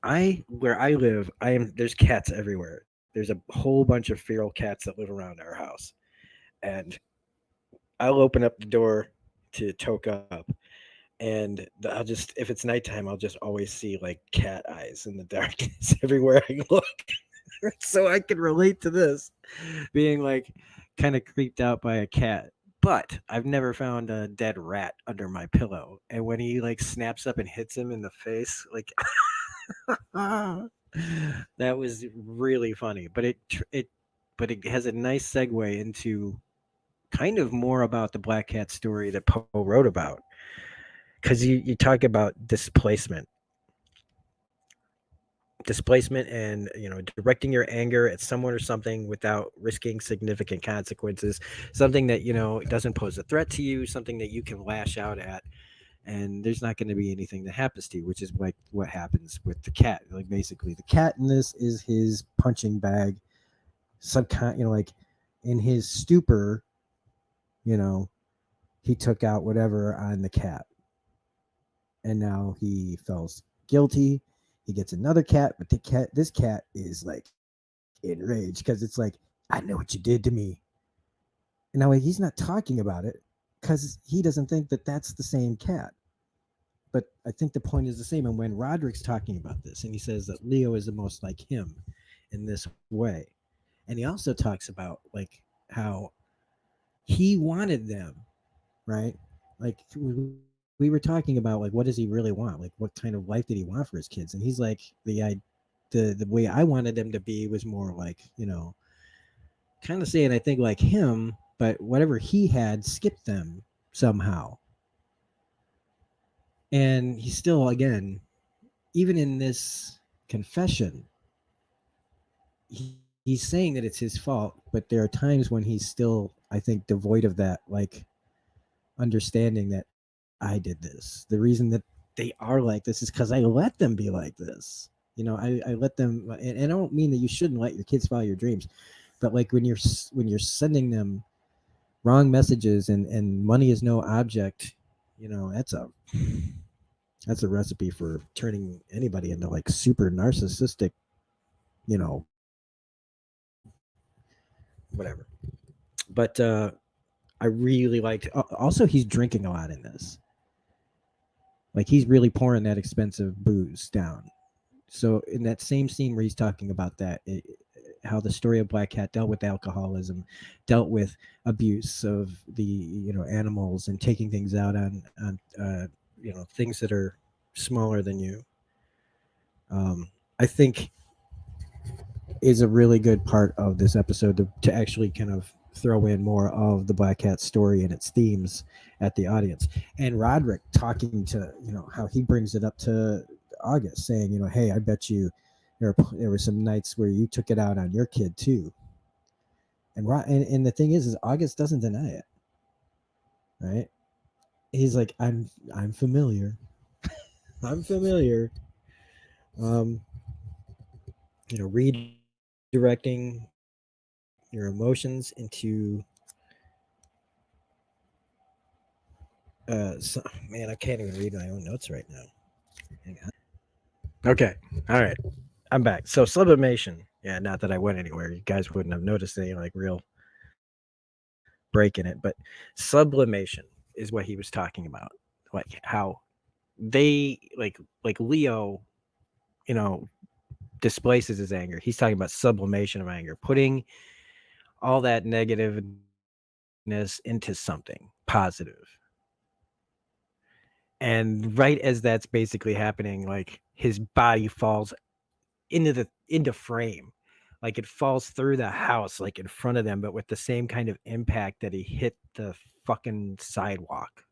I Where I live, I am there's cats everywhere. There's a whole bunch of feral cats that live around our house, and I'll open up the door to toke up, and I'll just if it's nighttime, I'll just always see like cat eyes in the darkness everywhere I look. So I can relate to this, being like kind of creeped out by a cat. But I've never found a dead rat under my pillow. And when he like snaps up and hits him in the face, like that was really funny. But it has a nice segue into kind of more about the black cat story that Poe wrote about, because you talk about displacement and directing your anger at someone or something without risking significant consequences, something that doesn't pose a threat to you, something that you can lash out at, and there's not going to be anything that happens to you, which is like what happens with the cat. Like basically the cat in this is his punching bag, some kind, like in his stupor, you know he took out whatever on the cat, and now he feels guilty. He gets another cat, but this cat is like enraged because it's like, I know what you did to me. And now he's not talking about it because he doesn't think that that's the same cat. But I think the point is the same. And when Roderick's talking about this, and he says that Leo is the most like him in this way, and he also talks about like how he wanted them, right? Like we were talking about like what does he really want? Like what kind of life did he want for his kids? And he's like the way I wanted them to be was more like kind of saying I think like him, but whatever he had skipped them somehow. And he's still again, even in this confession, he's saying that it's his fault, but there are times when he's still, I think, devoid of that like understanding that I did this. The reason that they are like this is because I let them be like this. I let them, and I don't mean that you shouldn't let your kids follow your dreams, but like when you're sending them wrong messages and money is no object, that's a recipe for turning anybody into like super narcissistic, you know, whatever. But I really liked. Also, he's drinking a lot in this. Like he's really pouring that expensive booze down. So in that same scene where he's talking about that, how the story of Black Cat dealt with alcoholism, dealt with abuse of the animals and taking things out on things that are smaller than you. I think is a really good part of this episode to actually kind of throw in more of the Black Cat story and its themes at the audience. And Roderick talking to how he brings it up to August, saying hey, I bet you there were some nights where you took it out on your kid too. And the thing is August doesn't deny it, right? He's like, I'm familiar. I'm familiar. Um, Redirecting your emotions into man, I can't even read my own notes right now. Hang on. Okay. All right. I'm back. So sublimation. Yeah, not that I went anywhere. You guys wouldn't have noticed any like real break in it, but sublimation is what he was talking about. Like how they like Leo, you know, displaces his anger. He's talking about sublimation of anger, putting all that negativeness into something positive. And right as that's basically happening, like his body falls into frame. Like it falls through the house like in front of them, but with the same kind of impact that he hit the fucking sidewalk.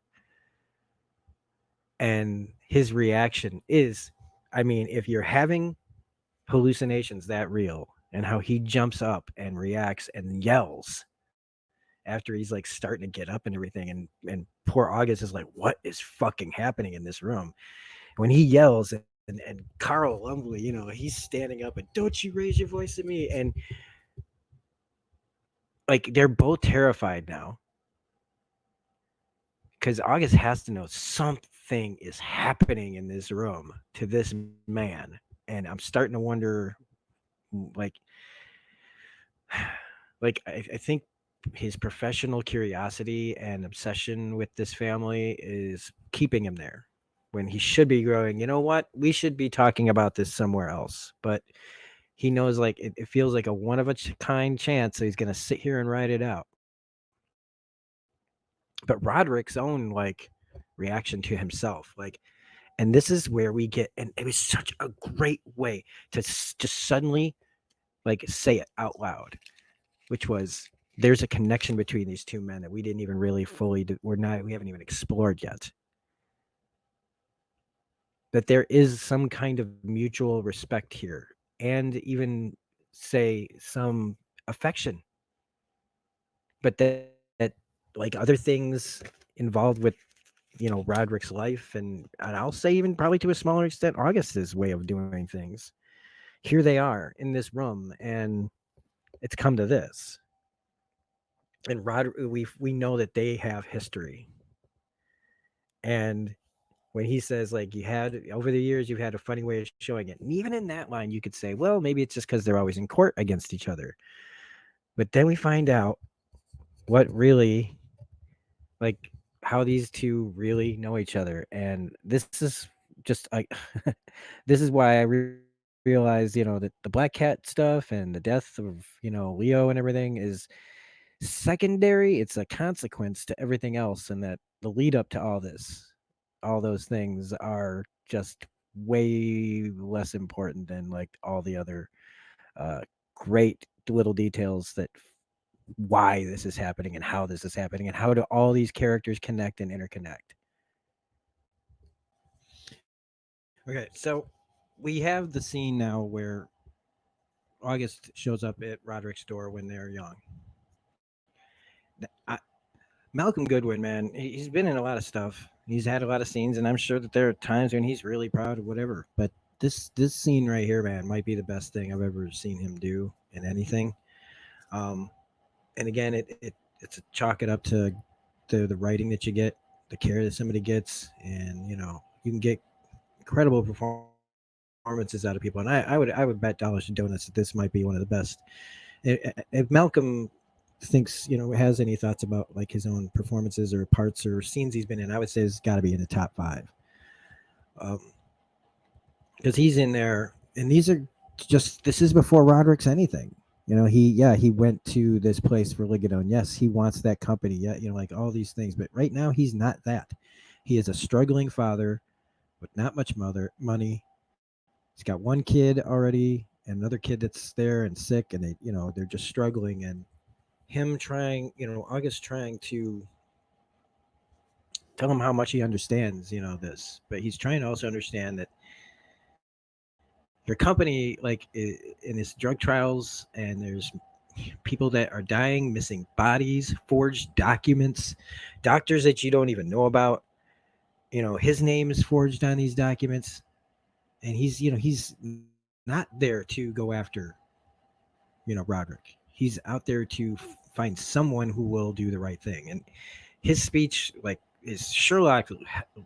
And his reaction is, I mean, if you're having hallucinations that real, and how he jumps up and reacts and yells after he's like starting to get up and everything, and poor August is like, what is fucking happening in this room? When he yells, and Carl Lumbly, he's standing up and, don't you raise your voice at me, and like they're both terrified now because August has to know something is happening in this room to this man, and I'm starting to wonder, like, I think his professional curiosity and obsession with this family is keeping him there when he should be growing. You know what? We should be talking about this somewhere else. But he knows, like, it feels like a one of a kind chance, so he's going to sit here and ride it out. But Roderick's own, like, reaction to himself, like, and this is where we get, and it was such a great way to just suddenly, like, say it out loud, which was, there's a connection between these two men that we didn't even really fully we haven't even explored yet. That there is some kind of mutual respect here, and even, say, some affection, but that like other things involved with, Roderick's life, and I'll say even probably to a smaller extent August's way of doing things. Here they are in this room, and it's come to this. And we know that they have history. And when he says, like, you had over the years, you've had a funny way of showing it, and even in that line you could say, well, maybe it's just because they're always in court against each other. But then we find out what really, like, how these two really know each other, and this is just like this is why I realize, that the black cat stuff and the death of, Leo and everything is secondary. It's a consequence to everything else, and that the lead up to all those things are just way less important than, like, all the other uh, great little details that why this is happening and how this is happening and how do all these characters connect and interconnect. Okay, so we have the scene now where August shows up at Roderick's door when they're young. I, Malcolm Goodwin, man, he's been in a lot of stuff. He's had a lot of scenes, and I'm sure that there are times when he's really proud of whatever. But this scene right here, man, might be the best thing I've ever seen him do in anything. Um, and again, it's a chalk it up to the writing that you get, the care that somebody gets, and you can get incredible performances out of people. And I would bet dollars to donuts that this might be one of the best. If Malcolm thinks, has any thoughts about, like, his own performances or parts or scenes he's been in, I would say it's got to be in the top five. Um, because he's in there, and these are just, this is before Roderick's anything. He went to this place for Ligadone. Yes, he wants that company. Yeah, like all these things. But right now, he's not that. He is a struggling father with not much money. He's got one kid already, and another kid that's there and sick, and they're just struggling. And him trying, August trying to tell him how much he understands, this, but he's trying to also understand that your company, like, in its drug trials, and there's people that are dying, missing bodies, forged documents, doctors that you don't even know about. His name is forged on these documents, and he's not there to go after, Roderick. He's out there to find someone who will do the right thing. And his speech, like, is Sherlock,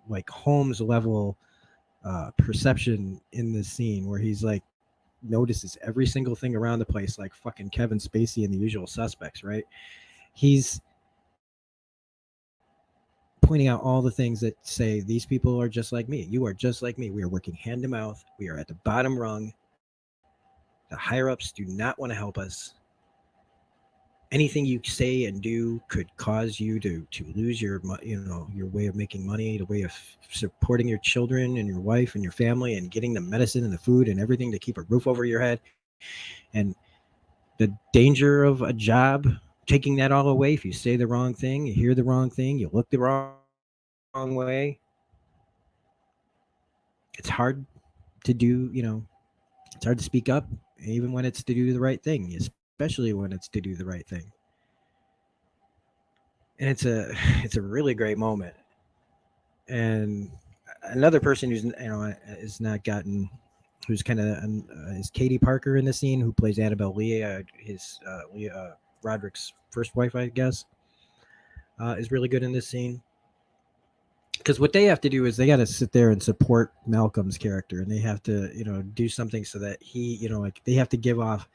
like, Holmes level perception in this scene, where he's like notices every single thing around the place, like fucking Kevin Spacey in The Usual Suspects, right? He's pointing out all the things that say these people are just like me. You are just like me. We are working hand to mouth. We are at the bottom rung. The higher ups do not want to help us. Anything you say and do could cause you to lose your way of making money, the way of supporting your children and your wife and your family, and getting the medicine and the food and everything to keep a roof over your head. And the danger of a job, taking that all away if you say the wrong thing, you hear the wrong thing, you look the wrong way. It's hard to do, it's hard to speak up, even when it's to do the right thing, especially when it's to do the right thing. and it's a really great moment. And another person who's is not gotten, who's kind of is Katie Parker in the scene, who plays Annabelle Lee, Roderick's first wife, I guess, is really good in this scene. Because what they have to do is they got to sit there and support Malcolm's character, and they have to, do something so that he, like they have to give off.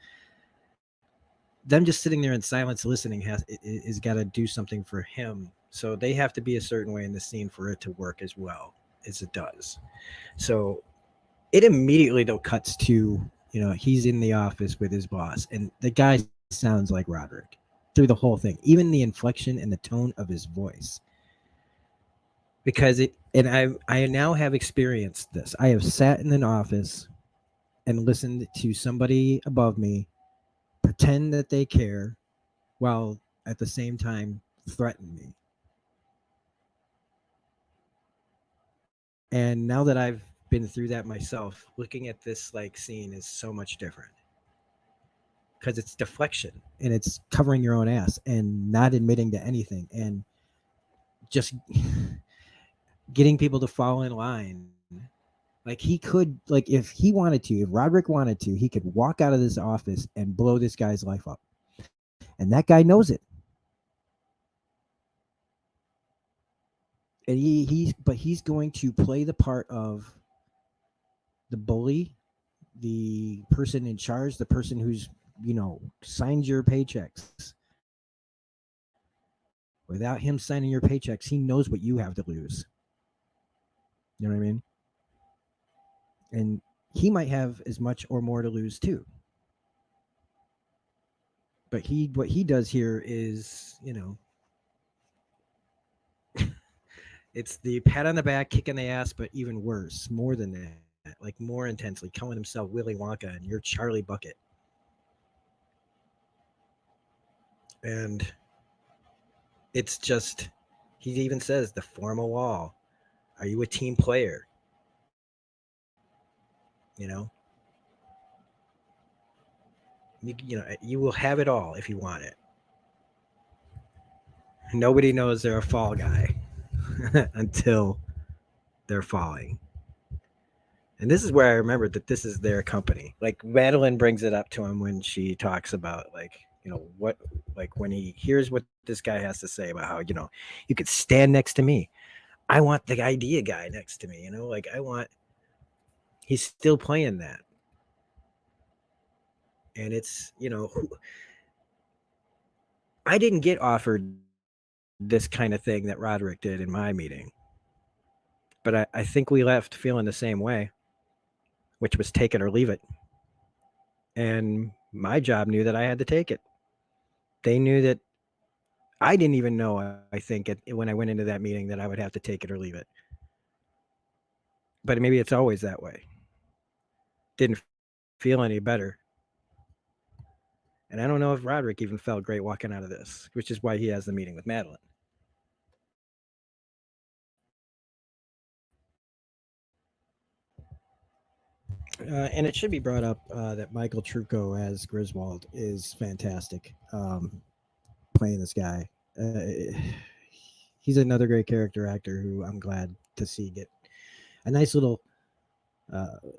Them just sitting there in silence listening is got to do something for him. So they have to be a certain way in the scene for it to work as well as it does. So it immediately though cuts to, he's in the office with his boss, and the guy sounds like Roderick through the whole thing, even the inflection and the tone of his voice. Because I now have experienced this. I have sat in an office and listened to somebody above me pretend that they care while at the same time threaten me. And now that I've been through that myself, looking at this like scene is so much different, because it's deflection and it's covering your own ass and not admitting to anything, and just getting people to fall in line. Like he could, like if he wanted to, if Roderick wanted to, he could walk out of this office and blow this guy's life up, and that guy knows it. And he's going to play the part of the bully, the person in charge, the person who's, signed your paychecks. Without him signing your paychecks, he knows what you have to lose. You know what I mean? And he might have as much or more to lose too. But what he does here is, it's the pat on the back, kick in the ass, but even worse, more than that, like more intensely, calling himself Willy Wonka and you're Charlie Bucket. And it's just, he even says the form a wall. Are you a team player? You know, you will have it all if you want it. Nobody knows they're a fall guy until they're falling. And this is where I remembered that this is their company. Like Madeline brings it up to him when she talks about like, what, like when he hears what this guy has to say about how, you could stand next to me. I want the idea guy next to me, like he's still playing that. And it's, I didn't get offered this kind of thing that Roderick did in my meeting. But I think we left feeling the same way, which was take it or leave it. And my job knew that I had to take it. They knew that I didn't even know, I think, when I went into that meeting, that I would have to take it or leave it. But maybe it's always that way. Didn't feel any better. And I don't know if Roderick even felt great walking out of this, which is why he has the meeting with Madeline. And it should be brought up that Michael Trucco as Griswold is fantastic, playing this guy. He's another great character actor who I'm glad to see get a nice little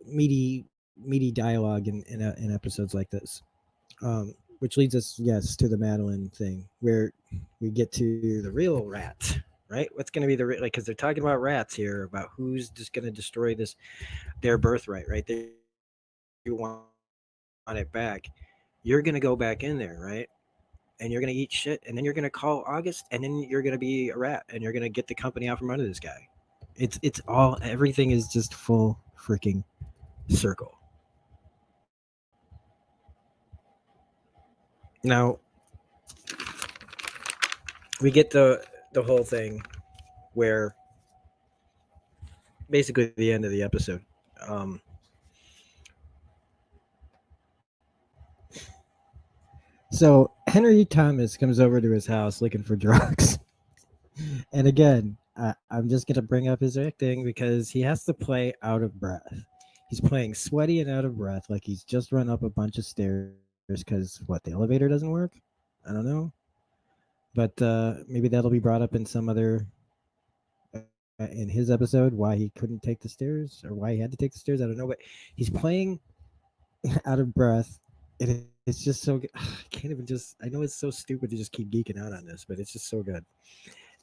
meaty dialogue in episodes like this. Which leads us, yes, to the Madeline thing, where we get to the real rat, right? What's going to be like, because they're talking about rats here, about who's just going to destroy their birthright, right? They want it back. You're going to go back in there, right? And you're going to eat shit, and then you're going to call August, and then you're going to be a rat, and you're going to get the company out from under this guy. Everything is just full freaking circle. Now we get the whole thing where basically the end of the episode. Um, so Henry Thomas comes over to his house looking for drugs, and again, I'm just gonna bring up his acting because he has to play out of breath. He's playing sweaty and out of breath, like he's just run up a bunch of stairs because what, the elevator doesn't work. I don't know. but maybe that'll be brought up in some other in his episode why he couldn't take the stairs or why he had to take the stairs. I don't know, but he's playing out of breath. It's just so good. I can't even just. I know it's so stupid to just keep geeking out on this, but it's just so good.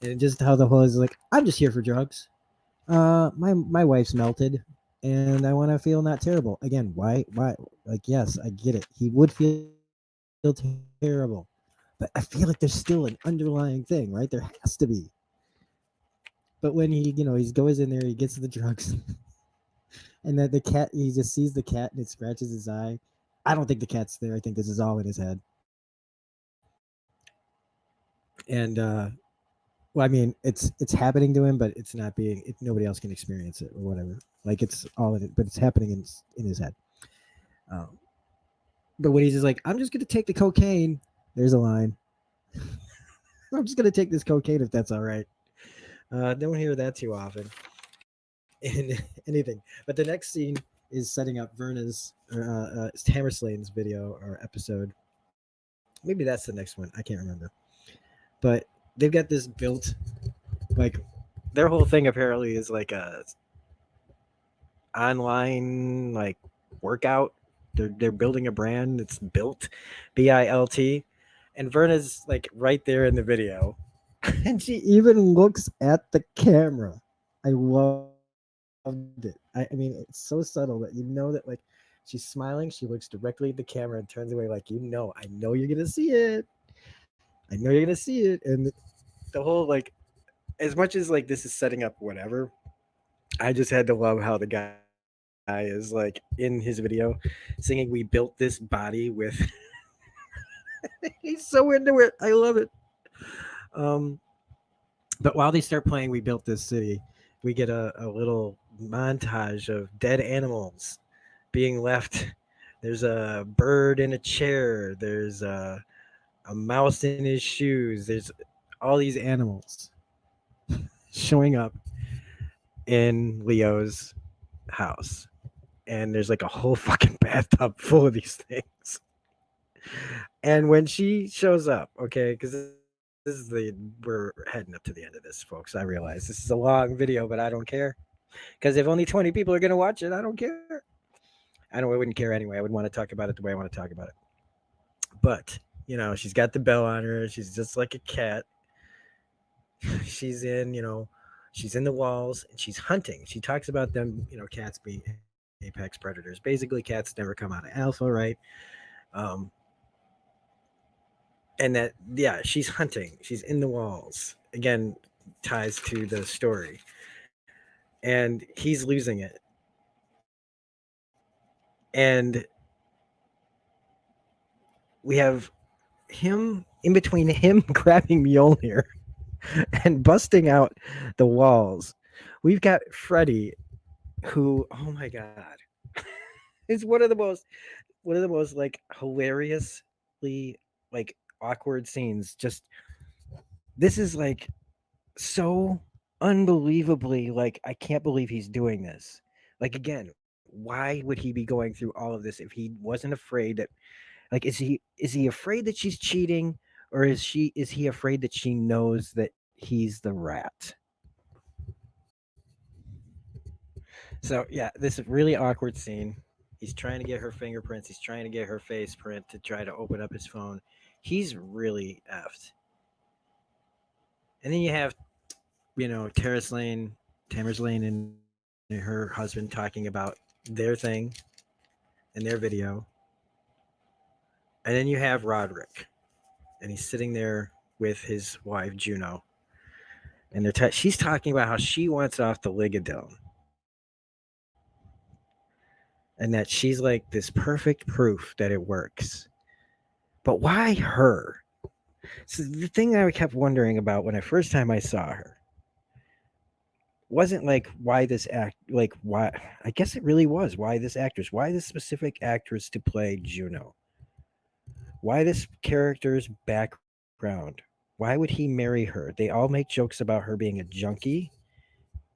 And just how the whole is like, I'm just here for drugs. My wife's melted, and I want to feel not terrible again. Why? Like, yes, I get it. He would feel terrible, but I feel like there's still an underlying thing, right? There has to be. But when he goes in there, he gets the drugs, and then the cat, he just sees the cat and it scratches his eye. I don't think the cat's there. I think this is all in his head. And well, I mean, it's happening to him, but it's not being. Nobody else can experience it or whatever. Like it's all in it, but it's happening in his head. Um, but when he's just like, I'm just gonna take the cocaine. There's a line. I'm just gonna take this cocaine if that's all right. Don't hear that too often in anything. But the next scene is setting up Verna's Hammerslane's video or episode. Maybe that's the next one. I can't remember. But they've got this built like their whole thing apparently is like a online like workout. They're building a brand. It's built, BILT, and Verna's like right there in the video, and she even looks at the camera. I loved it. I mean, it's so subtle that you know that like she's smiling. She looks directly at the camera and turns away like I know you're gonna see it. I know you're gonna see it, and the whole like as much as like this is setting up whatever, I just had to love how the guy is like in his video singing "We built this body with." He's so into it. I love it. Um, but while they start playing "We Built This City," we get a little montage of dead animals being left. There's a bird in a chair. There's a mouse in his shoes. There's all these animals showing up in Leo's house. And there's like a whole fucking bathtub full of these things. And when she shows up, okay, because this is we're heading up to the end of this, folks. I realize this is a long video, but I don't care because if only 20 people are gonna watch it, I don't care. I know I wouldn't care anyway. I would want to talk about it the way I want to talk about it. But she's got the bell on her. She's just like a cat. She's she's in the walls and she's hunting. She talks about them, cats being apex predators. Basically, cats never come out of alpha, right? Um, and that yeah, she's hunting. She's in the walls. Again, ties to the story. And he's losing it. And we have him in between him grabbing Mjolnir and busting out the walls. We've got Freddy, who, oh my god, is one of the most like hilariously like awkward scenes. Just this is like so unbelievably like I can't believe he's doing this. Like again, why would he be going through all of this if he wasn't afraid that like is he afraid that she's cheating or is he afraid that she knows that he's the rat? So yeah, this really awkward scene. He's trying to get her fingerprints. He's trying to get her face print to try to open up his phone. He's really effed. And then you have, Tamers Lane and her husband talking about their thing and their video. And then you have Roderick, and he's sitting there with his wife Juno, and she's talking about how she wants off the Ligadone, and that she's like this perfect proof that it works. But why her? So the thing that I kept wondering about when I first time I saw her wasn't like why this act like why I guess it really was why this actress, why this specific actress to play Juno, why this character's background, why would he marry her? They all make jokes about her being a junkie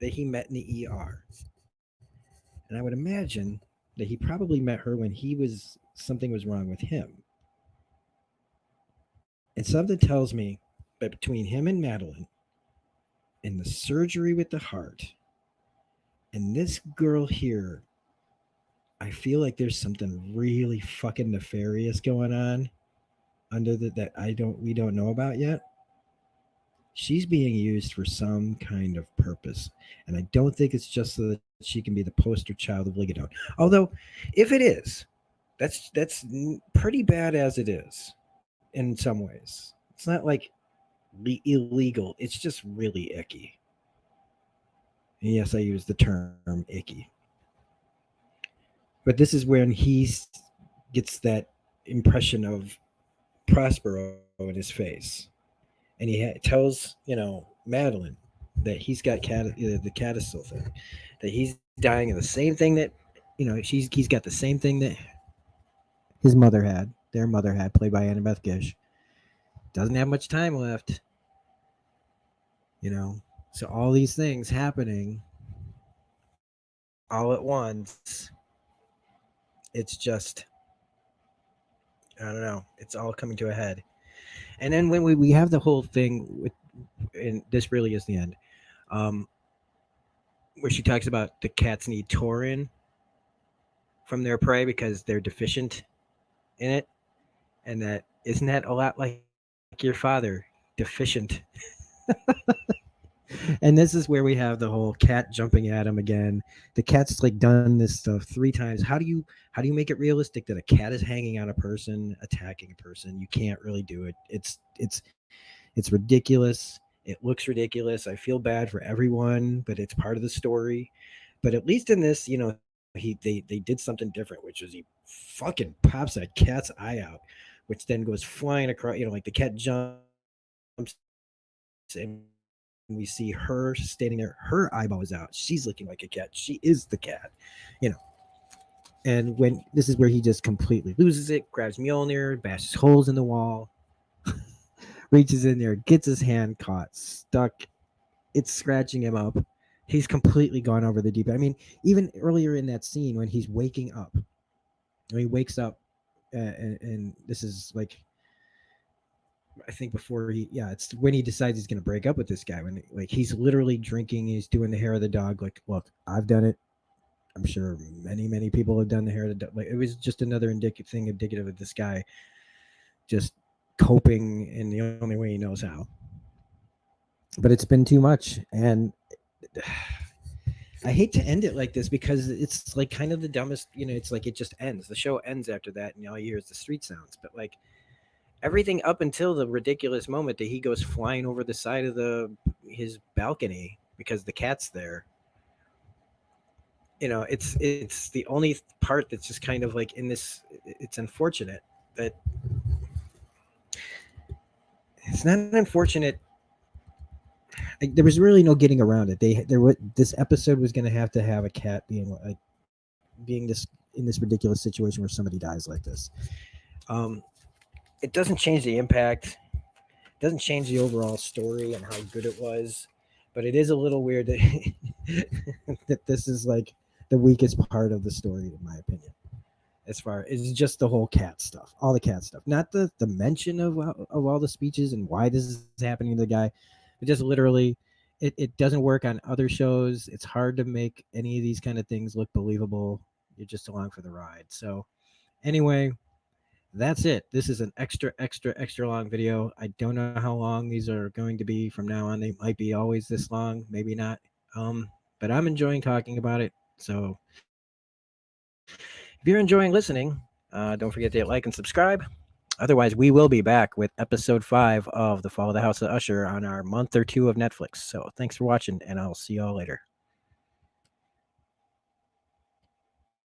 that he met in the ER, and I would imagine that he probably met her when something was wrong with him. And something tells me But between him and Madeline and the surgery with the heart and this girl here, I feel like there's something really fucking nefarious going on under that we don't know about yet. She's being used for some kind of purpose, and I don't think it's just so that she can be the poster child of Ligadone. Although, if it is, that's pretty bad as it is in some ways. It's not like illegal. It's just really icky. And yes, I use the term icky. But this is when gets that impression of Prospero in his face, and he tells Madeline that he's got the codicil thing, that he's dying of the same thing that he's got the same thing that his mother had, their mother had, played by Annabeth Gish. Doesn't have much time left, So all these things happening all at once. It's just, I don't know. It's all coming to a head. And then when we have the whole thing with, and this really is the end, um, where she talks about the cats need taurine from their prey because they're deficient in it, and that isn't that a lot like your father, deficient. And this is where we have the whole cat jumping at him again. The cat's like done this stuff 3 times. How do you make it realistic that a cat is hanging on a person, attacking a person? You can't really do it. It's ridiculous. It looks ridiculous. I feel bad for everyone, but it's part of the story. But at least in this, they did something different, which is he fucking pops that cat's eye out, which then goes flying across. Like the cat jumps, and we see her standing there. Her eyeball is out. She's looking like a cat. She is the cat. And when this is where he just completely loses it, grabs Mjolnir, bashes holes in the wall, reaches in there, gets his hand caught, stuck. It's scratching him up. He's completely gone over the deep end. I mean, even earlier in that scene when he's waking up, when he wakes up, and this is like, I think before it's when he decides he's going to break up with this guy. When like he's literally drinking, he's doing the hair of the dog. Like, look, I've done it. I'm sure many people have done the hair of the dog. Like, it was just another indicative of this guy just coping in the only way he knows how. But it's been too much, and I hate to end it like this because it's like kind of the dumbest. It's like it just ends. The show ends after that, and all you hear is the street sounds. But like everything up until the ridiculous moment that he goes flying over the side of his balcony because the cat's there. It's the only part that's just kind of like in this. It's unfortunate that it's not unfortunate. Like, there was really no getting around it. This episode was going to have a cat being this in this ridiculous situation where somebody dies like this. It doesn't change the impact. It doesn't change the overall story and how good it was, but it is a little weird that that this is like the weakest part of the story, in my opinion. As far as just the whole cat stuff, all the cat stuff, not the mention of all the speeches and why this is happening to the guy. It just literally, it doesn't work on other shows. It's hard to make any of these kind of things look believable. You're just along for the ride. So anyway, that's it. This is an extra long video. I don't know how long these are going to be from now on. They might be always this long, maybe not. But I'm enjoying talking about it. So if you're enjoying listening, don't forget to hit like and subscribe. Otherwise, we will be back with episode 5 of The Fall of the House of Usher on our month or 2 of Netflix. So thanks for watching, and I'll see y'all later.